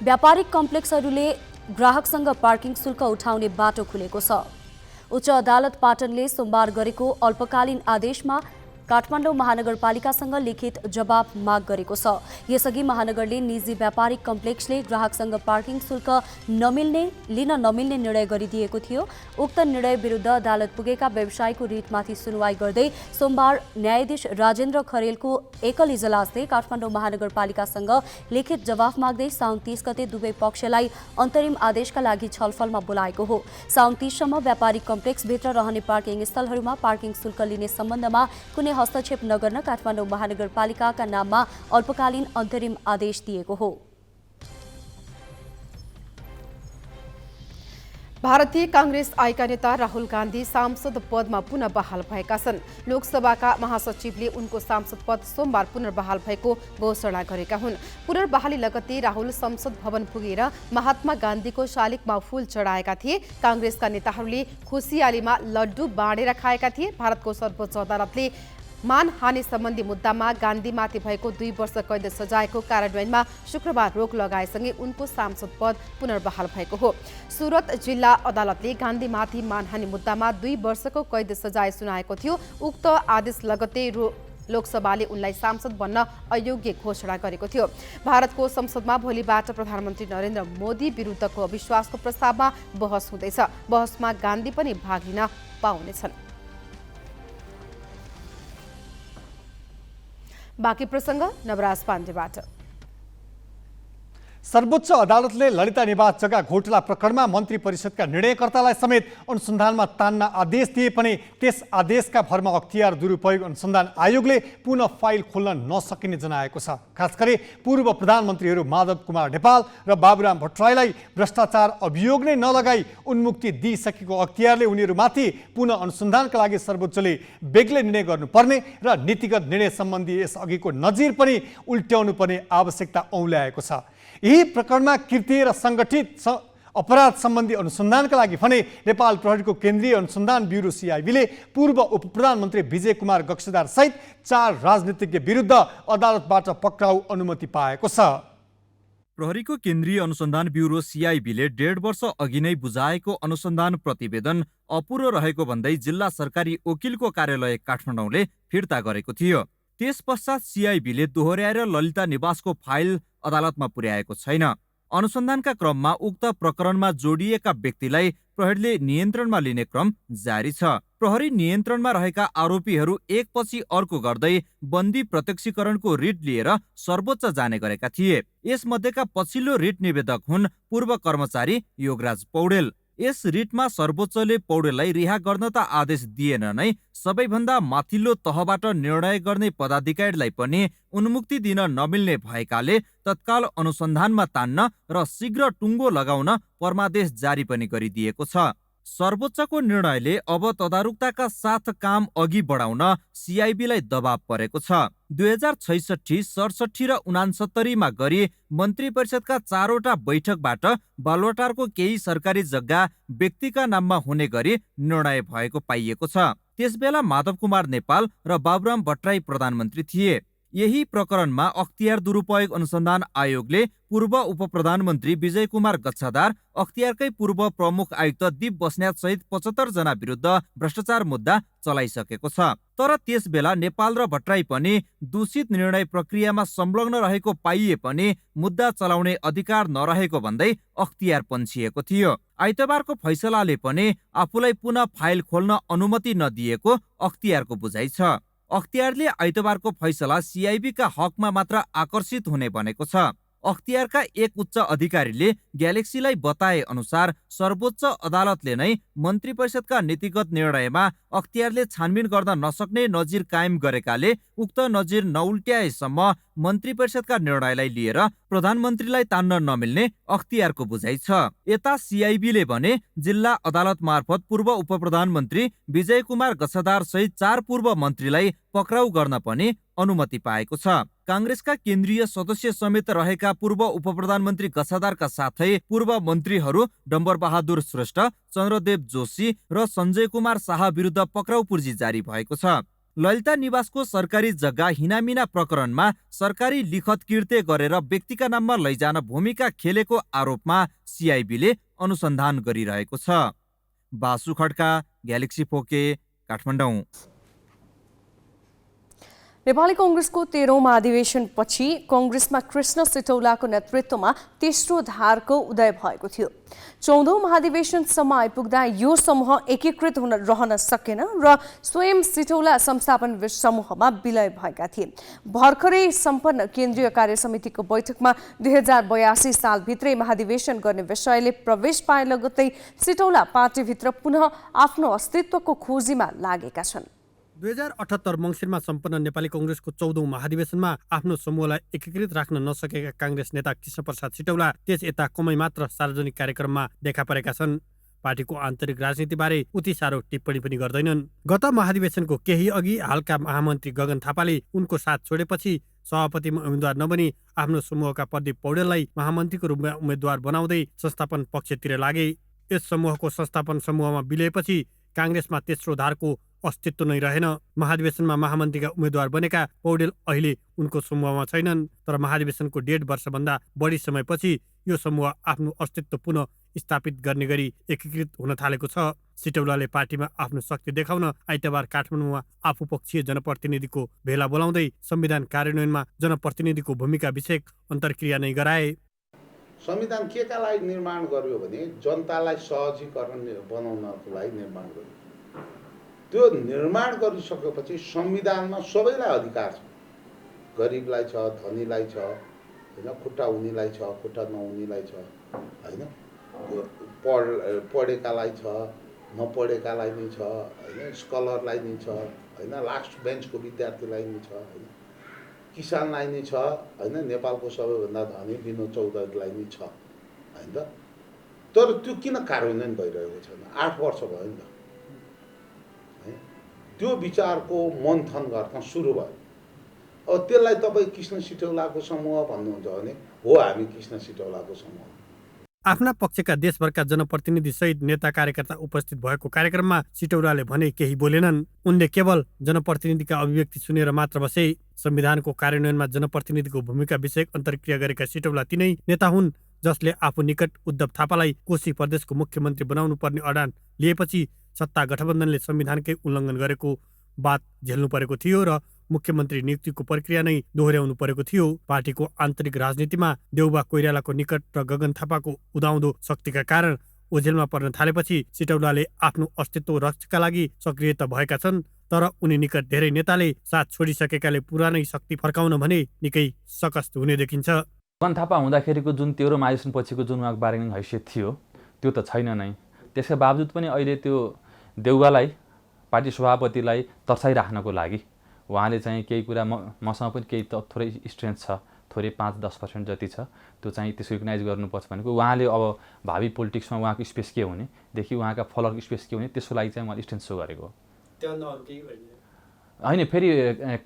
व्यापारिक कम्प्लेक्सहरूले ग्राहकसँग पार्किङ शुल्क उठाउने बाटो खुलेको छ। उच्च अदालत पाटनले सोमबार गरेको अल्पकालीन आदेशमा काठमाडौँ महानगरपालिकासँग लिखित जवाब माग गरेको छ। यसअघि महानगरले निजी व्यापारिक कम्प्लेक्सले ग्राहकसँग पार्किङ शुल्क लिन नमिल्ने निर्णय गरिदिएको थियो। उक्त निर्णय विरुद्ध अदालत पुगेका व्यवसायीको रिटमाथि सुनवाई गर्दै सोमबार न्यायाधीश राजेन्द्र खरेलको एकल इजलासले काठमाडौँ महानगरपालिकासँग लिखित जवाफ माग्दै साउन 30 गते दुवै पक्षलाई अन्तरिम आदेशका लागि छलफलमा बोलाएको हो। साउन 30 सम्म व्यापारिक कम्प्लेक्सभित्र रहने पार्किङ स्थलहरूमा पार्किङ शुल्क लिने सम्बन्धमा कुनै हस्तक्षेप नगर्न काठमाडौँ महानगरपालिकाका नाममा अल्पकालीन अन्तरिम आदेश दिएको हो। भारतीय कांग्रेस आएका नेता राहुल गान्धी सांसद पदमा पुनः बहाल भएका छन्। लोकसभाका महासचिवले उनको सांसद पद सोमबार पुनर्बहाल भएको घोषणा गरेका हुन्। पुनर्बहाली लगत्तै राहुल संसद भवन पुगेर महात्मा गान्धीको शालिगमा फूल चढाएका थिए। कांग्रेसका नेताहरूले खुसियालीमा लड्डु बाँडेर खाएका थिए। भारतको सर्वोच्च अदालतले मानहानि सम्बन्धी मुद्दामा गान्धीमाथि भएको 2 वर्ष कैद सजायको कार्यान्वयनमा शुक्रबार रोक लगाएसँगै उनको सांसद पद पुनर्बहाल भएको हो। सुरत जिल्ला अदालतले गान्धीमाथि मानहानि मुद्दामा 2 वर्षको कैद सजाय सुनाएको थियो। उक्त आदेश लगत्तै लोकसभाले उनलाई सांसद बन्न अयोग्य घोषणा गरेको थियो। भारतको संसदमा भोलिबाट प्रधानमन्त्री नरेन्द्र मोदी विरुद्धको अविश्वासको प्रस्तावमा बहस हुँदैछ। बहसमा गान्धी पनि भाग लिन पाउनेछन्। बाँकी प्रसङ्ग नवराज पाण्डेबाट। सर्वोच्च अदालतले ललिता निवास जग्गा घोटाला प्रकरणमा मन्त्री परिषदका निर्णयकर्तालाई समेत अनुसन्धानमा तान्न आदेश दिए पनि त्यस आदेशका भरमा अख्तियार दुरुपयोग अनुसन्धान आयोगले पुनः फाइल खोल्न नसकिने जनाएको छ। खास गरी पूर्व प्रधानमन्त्रीहरू माधव कुमार नेपाल र बाबुराम भट्टराईलाई भ्रष्टाचार अभियोग नै नलगाई उन्मुक्ति दिइसकेको अख्तियारले उनीहरूमाथि पुनः अनुसन्धानका लागि सर्वोच्चले बेग्लै निर्णय गर्नुपर्ने र नीतिगत निर्णय सम्बन्धी यसअघिको नजिर पनि उल्ट्याउनु पर्ने आवश्यकता औल्याएको छ। यही प्रकरणमा कृत्य र सङ्गठित अपराध सम्बन्धी अनुसन्धानका लागि भने नेपाल प्रहरीको केन्द्रीय अनुसन्धान ब्युरो सिआइबीले पूर्व उपप्रधानमन्त्री विजय कुमार गक्षदार सहित 4 राजनीतिज्ञ विरुद्ध अदालतबाट पक्राउ अनुमति पाएको छ। प्रहरीको केन्द्रीय अनुसन्धान ब्युरो सिआइबीले 1.5 वर्ष अघि नै बुझाएको अनुसन्धान प्रतिवेदन अपुरो रहेको भन्दै जिल्ला सरकारी वकिलको कार्यालय काठमाडौँले फिर्ता गरेको थियो। त्यस पश्चात सिआइबीले दोहोर्याएर ललिता निवासको फाइल अदालतमा पुर्याएको छैन। अनुसन्धानका क्रममा उक्त प्रकरणमा जोडिएका व्यक्तिलाई प्रहरीले नियन्त्रणमा लिने क्रम जारी छ। प्रहरी नियन्त्रणमा रहेका आरोपीहरू एकपछि अर्को गर्दै बन्दी प्रत्यक्षीकरणको रिट लिएर सर्वोच्च जाने गरेका थिए। यसमध्येका पछिल्लो रिट निवेदक हुन् पूर्व कर्मचारी योगराज पौडेल। यस रिटमा सर्वोच्चले पौडेललाई रिहा गर्न त आदेश दिएन नै सबैभन्दा माथिल्लो तहबाट निर्णय गर्ने पदाधिकारीलाई पनि उन्मुक्ति दिन नमिल्ने भएकाले तत्काल अनुसन्धानमा तान्न र शीघ्र टुङ्गो लगाउन परमादेश जारी पनि गरिदिएको छ। सर्वोच्चको निर्णयले अब तदारुकताका साथ काम अघि बढाउन सिआइबीलाई दबाव परेको छ। 2066, 67 र 69 मा गरी मन्त्री परिषदका 4वटा बैठकबाट बालुवाटारको केही सरकारी जग्गा व्यक्तिका नाममा हुने गरी निर्णय भएको पाइएको छ। त्यसबेला माधव कुमार नेपाल र बाबुराम भट्टराई प्रधानमन्त्री थिए। यही प्रकरणमा अख्तियार दुरुपयोग अनुसन्धान आयोगले पूर्व उपप्रधानमन्त्री विजय कुमार गच्छादार, अख्तियारकै पूर्व प्रमुख आयुक्त दीप बस्नेत सहित 75 जना विरुद्ध भ्रष्टाचार मुद्दा चलाइसकेको छ। तर त्यसबेला नेपाल र भट्टराई पनि दूषित निर्णय प्रक्रियामा संलग्न रहेको पाइए पनि मुद्दा चलाउने अधिकार नरहेको भन्दै अख्तियार पन्छिएको थियो। आइतबारको फैसलाले पनि आफूलाई पुनः फाइल खोल्न अनुमति नदिएको अख्तियारको बुझाइ छ। अख्तियारले आइतबारको फैसला सिआइबीका हकमा मात्र आकर्षित हुने भनेको छ। अख्तियारका एक उच्च अधिकारीले ग्यालेक्सीलाई बताए अनुसार सर्वोच्च अदालतले नै मन्त्री परिषदका नीतिगत निर्णयमा अख्तियारले छानबिन गर्न नसक्ने नजिर कायम गरेकाले उक्त नजिर नउल्ट्याएसम्म मन्त्री परिषदका निर्णयलाई लिएर प्रधानमन्त्रीलाई तान्न नमिल्ने अख्तियारको बुझाइ छ। यता सिआइबीले भने जिल्ला अदालत मार्फत पूर्व उपप्रधानमन्त्री विजय कुमार गच्छादार सहित 4 पूर्व मन्त्रीलाई पक्राउ गर्न पनि अनुमति पाएको छ। काङ्ग्रेसका केन्द्रीय सदस्य समेत रहेका पूर्व उपप्रधानमन्त्री गच्छादारका साथै पूर्व मन्त्रीहरू डम्बर बहादुर श्रेष्ठ, चन्द्रदेव जोशी र सञ्जय कुमार शाह विरुद्ध पक्राउ पूर्जी जारी भएको छ। ललिता निवासको सरकारी जग्गा हिनामिना प्रकरणमा सरकारी लिखत किर्ते गरेर व्यक्तिका नाममा लैजान भूमिका खेलेको आरोपमा सिआइबीले अनुसन्धान गरिरहेको छ। बासु खड्का, ग्यालेक्सी फोके, काठमाडौँ। नेपाली कङ्ग्रेसको 13औं महाधिवेशनपछि कङ्ग्रेसमा कृष्ण सिटौलाको नेतृत्वमा तेस्रो धारको उदय भएको थियो। 14औं महाधिवेशनसम्म आइपुग्दा यो समूह एकीकृत रहन सकेन र स्वयं सिटौला संस्थापन समूहमा विलय भएका थिए। भर्खरै सम्पन्न केन्द्रीय कार्य समितिको बैठकमा 2082 सालभित्रै महाधिवेशन गर्ने विषयले प्रवेश पाए लगत्तै सिटौला पार्टीभित्र पुनः आफ्नो अस्तित्वको खोजीमा लागेका छन्। 2078 मङ्सिरमा सम्पन्न नेपाली कङ्ग्रेसको 14औं महाधिवेशनमा आफ्नो समूहलाई एकीकृत राख्न नसकेका काङ्ग्रेस नेता कृष्णप्रसाद सिटौला त्यस यता कमै मात्र सार्वजनिक कार्यक्रममा देखा परेका छन्। पार्टीको आन्तरिक राजनीतिबारे उति साह्रो टिप्पणी पनि गर्दैनन्। गत महाधिवेशनको केही अघि हालका महामन्त्री गगन थापाले उनको साथ छोडेपछि सभापतिमा उम्मेद्वार नबनी आफ्नो समूहका प्रदीप पौडेललाई महामन्त्रीको रूपमा उम्मेद्वार बनाउँदै संस्थापन पक्षतिर लागे। यस समूहको संस्थापन समूहमा विलयपछि काङ्ग्रेसमा तेस्रो धारको अस्तित्व नै रहेन। महाधिवेशनमा महामन्त्रीका उम्मेद्वार बनेका पौडेल अहिले उनको समूहमा छैनन्। तर महाधिवेशनको 1.5 वर्षभन्दा बढी समयपछि यो समूह आफ्नो अस्तित्व पुनः स्थापित गर्ने गरी एकीकृत हुन थालेको छ। सिटौलाले पार्टीमा आफ्नो शक्ति देखाउन आइतबार काठमाडौँमा आफूपक्षीय जनप्रतिनिधिको भेला बोलाउँदै संविधान कार्यान्वयनमा जनप्रतिनिधिको भूमिका विषयक अन्तर्क्रिया नै गराए। संविधान केका लागि निर्माण गर्यो भने जनतालाई सहजीकरण बनाउनको लागि निर्माण गर्यो। त्यो निर्माण गरिसकेपछि संविधानमा सबैलाई अधिकार छ। गरिबलाई छ, धनीलाई छ, होइन, खुट्टा हुनेलाई छ, खुट्टा नहुनेलाई छ, होइन, पढेकालाई छ, नपढेकालाई नै छ, होइन, स्कलरलाई नै छ, होइन, लास्ट बेन्चको विद्यार्थीलाई नै छ, होइन, किसानलाई नै छ, होइन, नेपालको सबैभन्दा धनी विनोद चौधरीलाई नै छ, होइन त। तर त्यो किन कार्यान्वयन भइरहेको छैन? 8 वर्ष भयो नि त, है। त्यो विचारको मन्थन गर्न सुरु भयो। अब त्यसलाई तपाईँ कृष्ण सिटौलाको समूह भन्नुहुन्छ भने हो, हामी कृष्ण सिटौलाको समूह। आफ्ना पक्षका देशभरका जनप्रतिनिधि सहित नेता कार्यकर्ता उपस्थित भएको कार्यक्रममा सिटौलाले भने केही बोलेनन्। उनले केवल जनप्रतिनिधिका अभिव्यक्ति सुनेर मात्र बसे। संविधानको कार्यान्वयनमा जनप्रतिनिधिको भूमिका विषयक अन्तर्क्रिया गरेका सिटौला तिनै नेता हुन् जसले आफू निकट उद्धव थापालाई कोशी प्रदेशको मुख्यमन्त्री बनाउनु पर्ने अडान लिएपछि सत्ता गठबन्धनले संविधानकै उल्लङ्घन गरेको बात झेल्नु परेको थियो र मुख्यमन्त्री नियुक्तिको प्रक्रिया नै दोहोर्याउनु परेको थियो। पार्टीको आन्तरिक राजनीतिमा देउबा कोइरालाको निकट र गगन थापाको उदाउँदो शक्तिका कारण ओझेलमा पर्न थालेपछि सिटौलाले आफ्नो अस्तित्व रक्षाका लागि सक्रिय त भएका छन्, तर उनी निकट धेरै नेताले साथ छोडिसकेकाले पुरानै शक्ति फर्काउन भने निकै सकस्त हुने देखिन्छ। गगन थापा हुँदाखेरिको जुन 13 महाधिवेशन पछिको जुन उहाँको बार्गेनिङ हैसियत थियो त्यो त छैन नै। त्यसका बावजुद पनि अहिले त्यो देउबालाई पार्टी सभापतिलाई तर्साइराख्नको लागि उहाँले चाहिँ केही कुरा मसँग पनि केही थोरै स्ट्रेन्थ छ, थोरै 5-10% जति छ, त्यो चाहिँ त्यसको रिकगनाइज गर्नुपर्छ भनेको उहाँले अब भावी पोलिटिक्समा उहाँको स्पेस के हुनेदेखि उहाँका फलोअरको स्पेस के हुने त्यसको लागि चाहिँ उहाँले स्ट्रेन्थ सो गरेको होइन। फेरि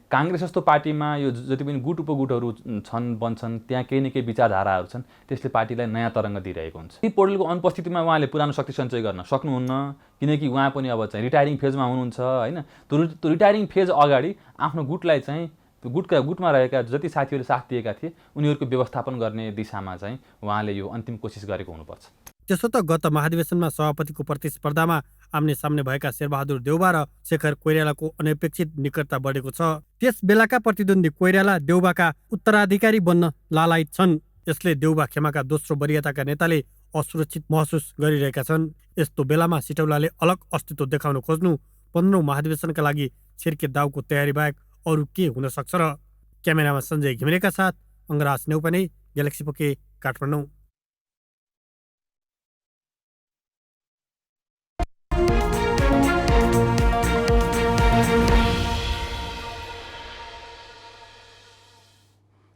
काङ्ग्रेस जस्तो पार्टीमा यो जति पनि गुट उपगुटहरू छन् बन्छन् त्यहाँ केही न केही विचारधाराहरू छन्, त्यसले पार्टीलाई नयाँ तरङ्ग दिइरहेको हुन्छ। यी पौडेलको अनुपस्थितिमा उहाँले पुरानो शक्ति सञ्चय गर्न सक्नुहुन्न, किनकि उहाँ पनि अब चाहिँ रिटायरिङ फेजमा हुनुहुन्छ, होइन। त्यो रिटायरिङ फेज अगाडि आफ्नो गुटलाई चाहिँ गुटमा रहेका जति साथीहरूले साथ दिएका थिए उनीहरूको व्यवस्थापन गर्ने दिशामा चाहिँ उहाँले यो अन्तिम कोसिस गरेको हुनुपर्छ। त्यसो त गत महाधिवेशनमा सभापतिको प्रतिस्पर्धामा आम्ने सामने भएका शेरबहादुर देउबा र शेखर कोइरालाको अनपेक्षित निकटता बढेको छ। त्यस बेलाका प्रतिद्वन्दी कोइराला देउबाका उत्तराधिकारी बन्न लालायित छन्। यसले देउबा खेमाका दोस्रो वरियताका नेताले असुरक्षित महसुस गरिरहेका छन्। यस्तो बेलामा सिटौलाले अलग अस्तित्व देखाउन खोज्नु 15औं महाधिवेशनका लागि छिर्के दाउको तयारी बाहेक अरू के हुन सक्छ र? क्यामेरामा सञ्जय घिमिरेका साथ अङ्गराज नेउपाने, ग्यालेक्सी पोके, काठमाडौँ।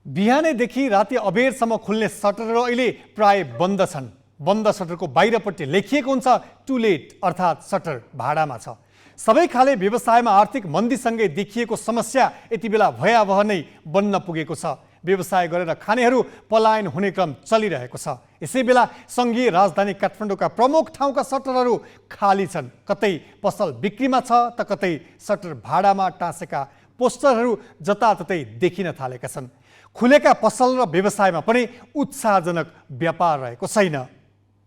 बिहानैदेखि राति अबेरसम्म खुल्ने सटरहरू अहिले प्राय बन्द छन्। बन्द सटरको बाहिरपट्टि लेखिएको हुन्छ टु लेट, अर्थात् सटर भाडामा छ। सबै खाले व्यवसायमा आर्थिक मन्दीसँगै देखिएको समस्या यति बेला भयावह नै बन्न पुगेको छ। व्यवसाय गरेर खानेहरू पलायन हुने क्रम चलिरहेको छ। यसै बेला सङ्घीय राजधानी काठमाडौँका प्रमुख ठाउँका सटरहरू खाली छन्। कतै पसल बिक्रीमा छ त कतै सटर भाडामा टाँसेका पोस्टरहरू जताततै देखिन थालेका छन्। खुलेका पसल र व्यवसायमा पनि उत्साहजनक व्यापार रहेको छैन।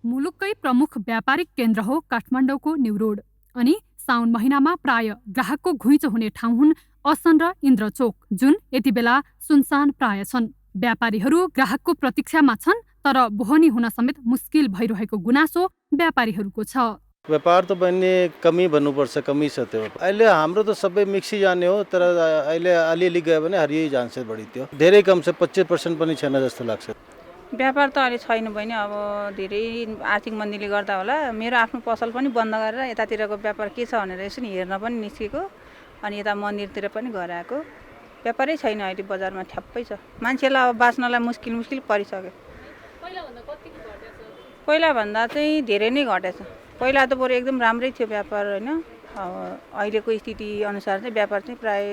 मुलुककै प्रमुख व्यापारिक केन्द्र हो काठमाडौँको न्यू रोड, अनि साउन महिनामा प्राय ग्राहकको घुइँचो हुने ठाउँ हुन् असन र इन्द्रचोक, जुन यति बेला सुनसान प्राय छन्। व्यापारीहरू ग्राहकको प्रतीक्षामा छन्, तर बोहनी हुन समेत मुस्किल भइरहेको गुनासो व्यापारीहरूको छ। व्यापार त बन्ने कमी भन्नुपर्छ, कमी छ त्यो। अहिले हाम्रो त सबै मिक्सी जाने हो, तर अहिले अलिअलि गयो भने हरियै जान्छ बढी, त्यो धेरै कम छ, 25% पनि छैन जस्तो लाग्छ। व्यापार त अहिले छैन बहिनी, अब धेरै आर्थिक मन्दीले गर्दा होला। मेरो आफ्नो पसल पनि बन्द गरेर यतातिरको व्यापार के छ भनेर यसो हेर्न पनि निस्केको, अनि यता मन्दिरतिर पनि घर आएको। व्यापारै छैन अहिले बजारमा, ठ्याप्पै छ। मान्छेलाई अब बाँच्नलाई मुस्किल परिसक्यो। पहिलाभन्दा चाहिँ धेरै नै घटेछ। पहिला त बरु एकदम राम्रै थियो व्यापार, होइन। अहिलेको स्थिति अनुसार चाहिँ व्यापार चाहिँ प्राय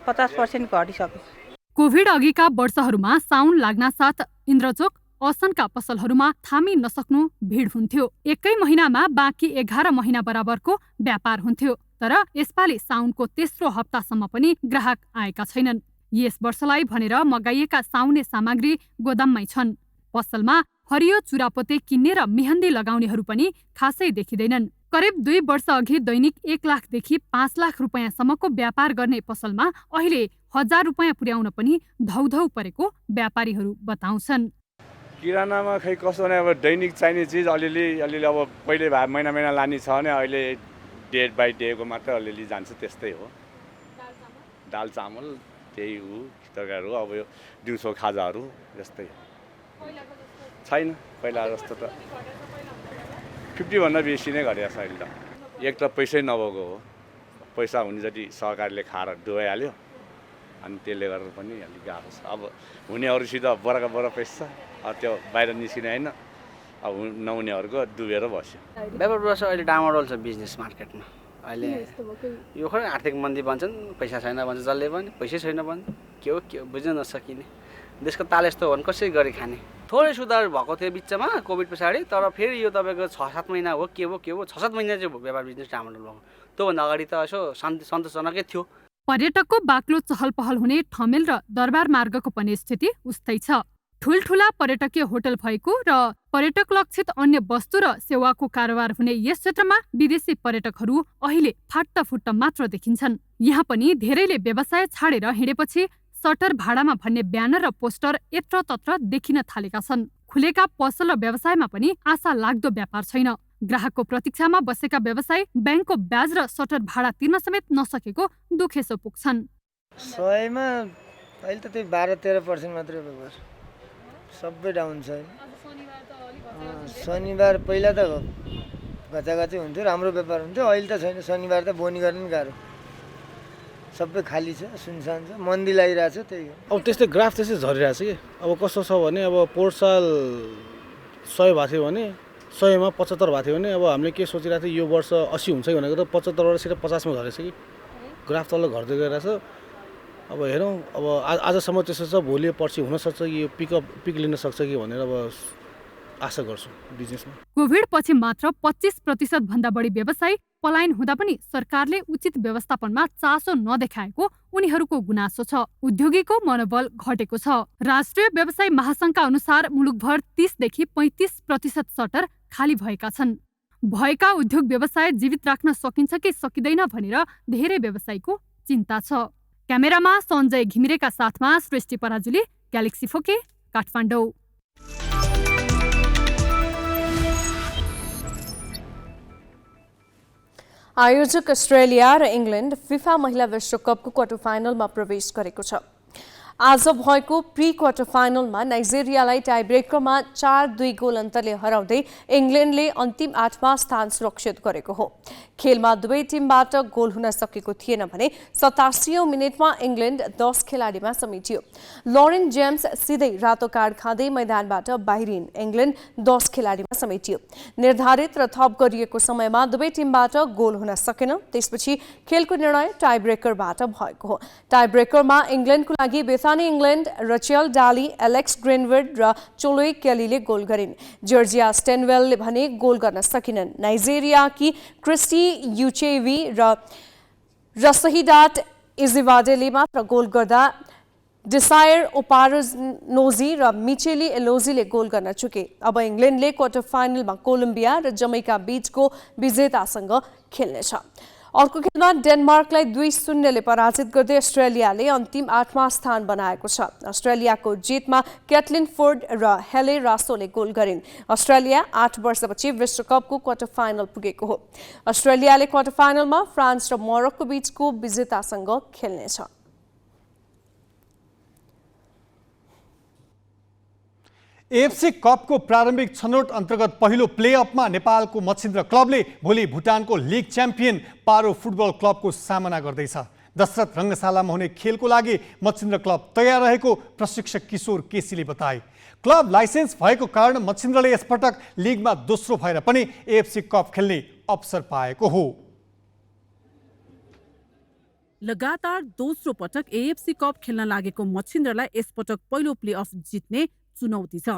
50% घटिसक्यो। कोभिड अघिका वर्षहरूमा साउन लाग्न साथ इन्द्रचोक असनका पसलहरूमा थामी नसक्नु भिड हुन्थ्यो। एकै महिनामा बाँकी 11 महिना बराबरको व्यापार हुन्थ्यो, तर यसपालि साउनको तेस्रो हप्तासम्म पनि ग्राहक आएका छैनन्। यस वर्षलाई भनेर मगाइएका साउने सामग्री गोदाममै छन्। पसलमा हरियो चुरापोते किन्ने र मेहन्दी लगाउनेहरू पनि खासै देखिँदैनन्। करिब 2 वर्ष अघि दैनिक 1 लाखदेखि 5 लाख रुपियाँसम्मको व्यापार गर्ने पसलमा अहिले 1000 रुपियाँ पुर्याउन पनि धौधौ परेको व्यापारीहरू बताउँछन्। किरानामा खै कसो भने अब दैनिक चाहिने चिज अलिअलि अब पहिले महिना लाने छ भने अहिले डे बाई डेको मात्र अलिअलि जान्छ, त्यस्तै हो। दाल चामल त्यही तरकारी हो। अब यो दिउँसो खाजाहरू जस्तै छैन, पहिला जस्तो त 50 भन्दा बेसी नै घटेको छ अहिले त। एक त पैसै नभएको हो, पैसा हुने जति सहकारीले खाएर डुबाइहाल्यो, अनि त्यसले गर्दा पनि अलिक गाह्रो छ। अब हुनेहरूसित बडा पैसा त्यो बाहिर निस्किने होइन, अब नहुनेहरूको डुबेर बस्यो। व्यापार व्यवसाय अहिले डामाडोल छ बिजनेस मार्केटमा। अहिले यो खै आर्थिक मन्दी भन्छन्, पैसा छैन भन्छ जसले पनि, पैसै छैन भन्छ, के हो बुझ्न नसकिने। देशको ताल यस्तो हो भने कसरी गरी खाने। थोरै सुधार भएको थियो बिचमा कोभिड पछाडि, तर फेरि यो तपाईँको 6-7 महिना हो के हो 6-7 महिना चाहिँ व्यापार बिजनेस डामाडोल भएको। त्योभन्दा अगाडि त यसो सन्तोषजनकै थियो। पर्यटकको बाक्लो चहल पहल हुने ठमेल र दरबार मार्गको पनि स्थिति उस्तै छ। ठूलठूला पर्यटकीय होटल भएको र पर्यटक लक्षित अन्य वस्तु र सेवाको कारोबार हुने यस क्षेत्रमा विदेशी पर्यटकहरू अहिले फाट्टफुट्ट मात्र देखिन्छन्। यहाँ पनि धेरैले व्यवसाय छाडेर हिँडेपछि सटर भाडामा भन्ने ब्यानर र पोस्टर यत्रतत्र देखिन थालेका छन्। खुलेका पसल र व्यवसायमा पनि आशा लाग्दो व्यापार छैन। ग्राहकको प्रतीक्षामा बसेका व्यवसायी ब्याङ्कको ब्याज र सटर भाडा तिर्न समेत नसकेको दुखेसो पुग्छन्। 100मा अहिले त त्यही 12-13% मात्रै व्यापार, सबै डाउन छ। शनिबार पहिला त घचाघची हुन्थ्यो, राम्रो व्यापार हुन्थ्यो, अहिले त छैन। शनिबार त बोनी गर्न पनि गाह्रो, सबै खाली छ, सुनसान छ, मन्दी लागिरहेछ। त्यही हो। अब त्यस्तै ग्राफ त्यस्तै झरिरहेछ कि। अब कस्तो छ भने अब पोहोर साल 100 भएको थियो भने 100मा 75 भएको थियो भने अब हामीले के सोचिरहेको थियो यो वर्ष 80 हुन्छ भनेको त 75बाट सिधै 50मा झरेछ कि। ग्राफ तल घट्दै गइरहेछ। अब हेरौँ, अब आजसम्म त्यस्तो छ, भोलि पर्सि हुनसक्छ कि यो पिक लिन सक्छ कि भनेर अब आशा गर्छु बिजनेसमा। कोभिड पछि मात्र 25% भन्दा बढी व्यवसायी पलायन हुँदा पनि सरकारले उचित व्यवस्थापनमा चासो नदेखाएको उनीहरूको गुनासो छ। उद्योगीको मनोबल घटेको छ। राष्ट्रिय व्यवसाय महासंघका अनुसार मुलुकभर 30 देखि 35% सटर खाली भएका छन्। भएका उद्योग व्यवसाय जीवित राख्न सकिन्छ कि सकिँदैन भनेर धेरै व्यवसायीको चिन्ता छ। क्यामेरामा सञ्जय घिमिरेका साथमा सृष्टि पराजुली, ग्यालेक्सी फोके, काठमाडौँ। आयोजक अस्ट्रेलिया र इङ्ल्यान्ड फिफा महिला विश्वकपको क्वार्टर फाइनलमा प्रवेश गरेको छ। आज भएको प्री क्वार्टर फाइनलमा नाइजेरियालाई टाइब्रेकरमा 4-2 गोल अन्तरले हराउँदै इङ्ल्यान्डले अन्तिम 8मा स्थान सुरक्षित गरेको हो। खेलमा दुवै टिमबाट गोल हुन सकेको थिएन भने 87औं मिनेटमा इङ्ल्यान्ड 10 खेलाडीमा समेटियो। लरेन जेम्स सिधै रातो कार्ड खाँदै मैदानबाट बाहिरिन्। इङ्ल्यान्ड 10 खेलाडीमा समेटियो। निर्धारित र थप गरिएको समयमा दुवै टिमबाट गोल हुन सकेन। त्यसपछि खेलको निर्णय टाइब्रेकरबाट भएको हो। टाइब्रेकरमा इङ्ल्यान्डको लागि बेथानी इङ्ल्यान्ड, रचेल डाली, एलेक्स ग्रिनवुड र चोलोई केलीले गोल गरिन्। जर्जिया स्टेनवेलले भने गोल गर्न सकिनन्। नाइजेरियाकी क्रिस्टी युचेवी र रसहिडाट इजिवाडेले मात्र गोल गर्दा डिसायर ओपारोनोजी र मिचेली एलोजीले गोल गर्न चुके। अब इङ्ल्यान्डले क्वार्टर फाइनलमा कोलम्बिया र जमैका बीचको विजेतासँग खेल्नेछ। अर्को खेलमा डेनमार्कलाई 2-0ले पराजित गर्दै अस्ट्रेलियाले अन्तिम 8मा स्थान बनाएको छ। अस्ट्रेलियाको जितमा क्याटलिन फोर्ड र हेले रासोले गोल गरिन्। अस्ट्रेलिया 8 वर्षपछि विश्वकपको क्वार्टर फाइनल पुगेको हो। अस्ट्रेलियाले क्वार्टर फाइनलमा फ्रान्स र मोरक्को बीचको विजेतासँग खेल्नेछ। एएफसी कपको प्रारम्भिक छनौट अन्तर्गत पहिलो प्लेअफमा नेपालको मच्छिन्द्र क्लबले भोलि भुटानको लिग च्याम्पियन पारो फुटबल क्लबको सामना गर्दैछ। दशरथ रङ्गशालामा हुने खेलको लागि मच्छिन्द्र क्लब तयार रहेको प्रशिक्षक किशोर केसीले बताए। क्लब लाइसेन्स भएको कारण मच्छिन्द्रले यसपटक लिगमा दोस्रो भएर पनि एएफसी कप खेल्ने अवसर पाएको हो। लगातार दोस्रो पटक एएफसी कप खेल्न लागेको मच्छिन्द्रलाई यसपटक पहिलो प्लेअफ जित्ने चुनौती छ।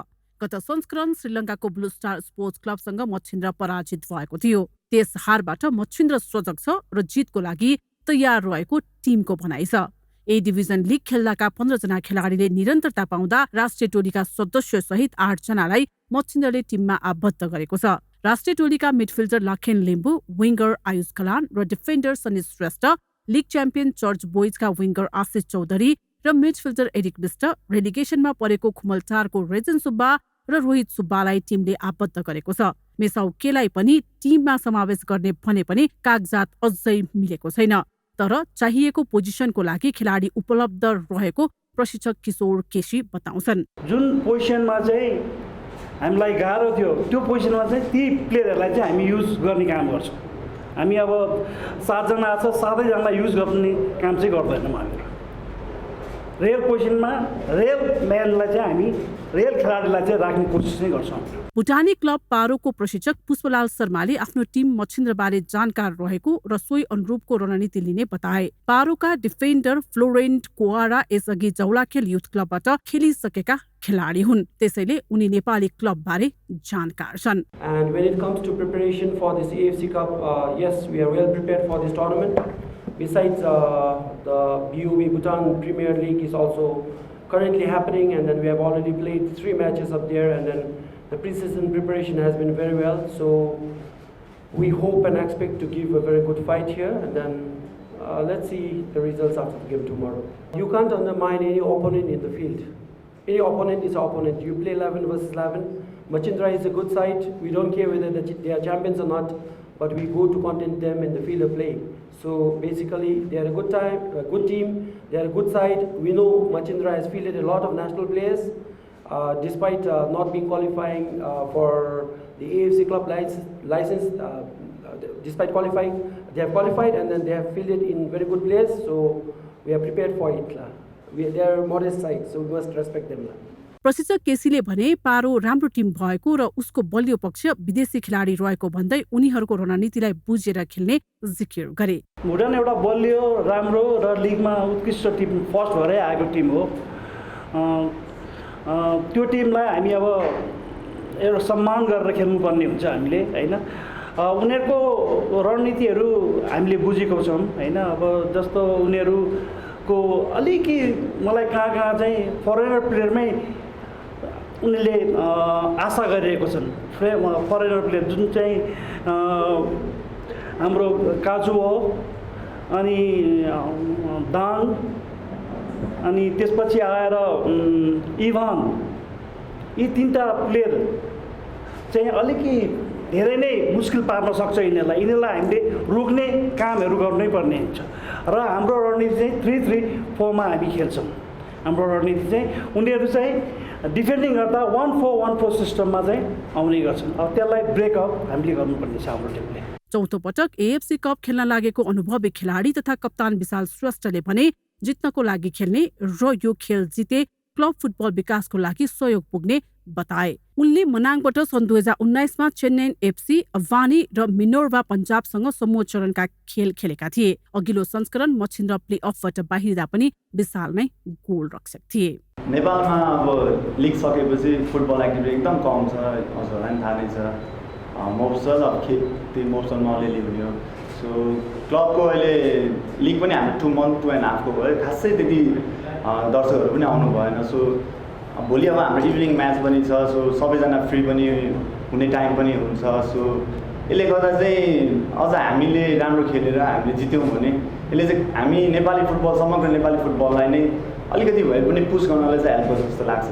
गत संस्करण श्रीलङ्काको ब्लू स्टार स्पोर्ट्स क्लबसँग मच्छिन्द्र पराजित भएको थियो। त्यस हारबाट मच्छिन्द्र सजग छ र जितको लागि तयार रहेको टिमको भनाइ छ। ए डिभिजन लिग खेल्दाका 15 जना खेलाडीले निरन्तरता पाउँदा राष्ट्रिय टोलीका सदस्य सहित 8 जनालाई मच्छिन्द्रले टिममा आबद्ध गरेको छ। राष्ट्रिय टोलीका मिडफिल्डर लखेन लिम्बू, विङ्गर आयुष कलान र defender Sunny Shrestha, league champion church बोइजका विङ्गर आशिष चौधरी र मिडफिल्डर एरिक बिस्ट, रेलिगेसनमा परेको खुमलटारको रेजन सुब्बा र रोहित सुब्बालाई टिमले आबद्ध गरेको छ। मेसाउ केलाई पनि टिममा समावेश गर्ने भने पनि कागजात अझै मिलेको छैन। तर चाहिएको पोजिसनको लागि खेलाडी उपलब्ध रहेको प्रशिक्षक किशोर केसी बताउँछन्। जुन पोजिसनमा चाहिँ हामीलाई गाह्रो थियो त्यो पोजिसनमा चाहिँ ती प्लेयरहरूलाई चाहिँ हामी युज गर्ने काम गर्छौँ। हामी अब 7 जना छ 7 जनालाई युज गर्ने काम चाहिँ गर्दैनौँ। हामी रेल पोजिसनमा रेल म्यानलाई चाहिँ हामी रेल खेलाडीलाई चाहिँ राख्ने कोसिस नै गर्छौँ। भुटानी क्लब पारोको प्रशिक्षक पुष्पलाल शर्माले आफ्नो टिम मच्छिन्द्रबारे जानकार रहेको र सोही अनुरूपको रणनीति लिने बताए। पारोका डिफेन्डर फ्लोरेन्ट कोआरा यसअघि जौलाखेल युथ क्लबबाट खेलिसकेका खेलाडी हुन्, त्यसैले उनी नेपाली क्लबबारे जानकार छन्। And when it comes to preparation for this AFC Cup, yes, we are well prepared for this tournament. Besides, the BOB Bhutan Premier League is also currently happening, and then we have already played 3 matches up there, and then the pre-season preparation has been very well. So we hope and expect to give a very good fight here, and then let's see the results after the game tomorrow. You can't undermine any opponent in the field. Any opponent is an opponent. You play 11 versus 11. Machindra is a good side. We don't care whether they are champions or not, but we go to content them in the field of play. So basically, they are a good team. They are a good side. We know Machindra has fielded a lot of national players, despite not being qualifying for the AFC club license. Despite qualifying, they have qualified and then they have fielded in very good players. So we are prepared for it. They are modest side, so we must respect them. प्रशिक्षक केसीले भने पारो राम्रो team भएको र उसको बलियो पक्ष विदेशी खेलाडी रहेको भन्दै उनीहरूको रणनीतिलाई बुझेर खेल्ने जिकिर गरे। भुटान एउटा बलियो राम्रो र लिगमा उत्कृष्ट टिम फर्स्ट भएरै आएको टिम हो। त्यो टिमलाई हामी अब एउटा सम्मान गरेर खेल्नुपर्ने हुन्छ हामीले, हैन। उनीहरूको रणनीतिहरू हामीले बुझेको छौँ, हैन। अब जस्तो उनीहरूको अलिकति मलाई कहाँ चाहिँ फरेनर प्लेयरमै उनीहरूले आशा गरिरहेको छन्। फरेनर प्लेयर जुन चाहिँ हाम्रो काजु हो, अनि दाङ, अनि त्यसपछि आएर इभान, यी 3टा प्लेयर चाहिँ अलिकति धेरै नै मुस्किल पार्न सक्छ यिनीहरूलाई। यिनीहरूलाई हामीले रोक्ने कामहरू गर्नै पर्ने हुन्छ र हाम्रो रणनीति चाहिँ 3-3-4 हामी खेल्छौँ। हाम्रो रणनीति चाहिँ उनीहरू चाहिँ डिफेन्डिङ गर्दा 1-4-1-4 सिस्टममा चाहिँ आउने गर्छन्। अब त्यसलाई ब्रेकअप हामीले गर्नुपर्ने छ हाम्रो टिमले। चौथो पटक एएफसी कप खेल्न लागेको अनुभवी खेलाडी तथा कप्तान विशाल श्रेष्ठले भने जित्नको लागि खेल्ने र यो खेल जिते क्लब फुटबल विकासको लागि सहयोग पुग्ने बताए। उनले मनाङबाट सन् 2019 मा चेन्नई एफसी, अफगानी र मिनोर्वा पन्जाबसँग समूह चरणका खेल खेलेका थिए। अघिल्लो संस्करण मच्छिन्द्र प्ले अफबाट बाहिरिँदा पनि विशाल नै गोल रक्षक थिए। नेपालमा अब लिग सकेपछि फुटबल एक्टिभिटी एकदम कम छ, हजुरलाई थाहा नै छ। मोफसल अब त्यो मोफसलमा अलिअलि हुने। सो क्लबको अहिले लिग पनि हाम्रो 2 month 2.5 को भयो, खासै त्यति दर्शकहरू पनि आउनु भएन। सो भोलि अब हाम्रो इभिनिङ म्याच पनि छ, सो सबैजना फ्री पनि हुने टाइम पनि हुन्छ। सो यसले गर्दा चाहिँ अझ हामीले राम्रो खेलेर हामीले जित्यौँ भने यसले चाहिँ हामी नेपाली फुटबल, समग्र नेपाली फुटबललाई नै अलिकति भए पनि पुस गर्नलाई चाहिँ हेल्प गर्छ जस्तो लाग्छ।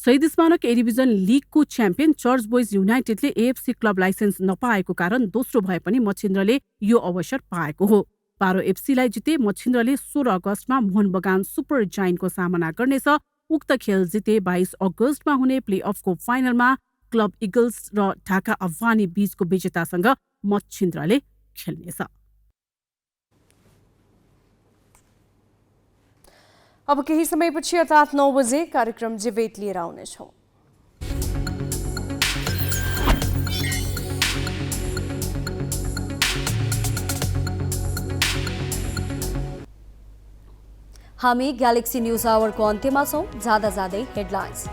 शहीद स्मारक ए डिभिजन लिगको च्याम्पियन चर्च बोइज युनाइटेडले एएफसी क्लब लाइसेन्स नपाएको कारण दोस्रो भए पनि मच्छिन्द्रले यो अवसर पाएको हो। पारो एफसीलाई जिते मच्छिन्द्रले 16 अगस्तमा मोहन बगान सुपर जायन्टको सामना गर्नेछ। उक्त खेल जिते 22 अगस्तमा हुने प्लेअफको फाइनलमा क्लब इगल्स र ढाका अफगानी बीचको विजेतासँग मच्छिन्द्रले खेल्नेछ। अब केही समयपछि अर्थात् 9 बजे कार्यक्रम जीवेत लिएर आउनेछौँ। हामी ग्यालेक्सी न्यूज आवरको अन्त्यमा छौँ। जाँदा जाँदै हेडलाइन्स।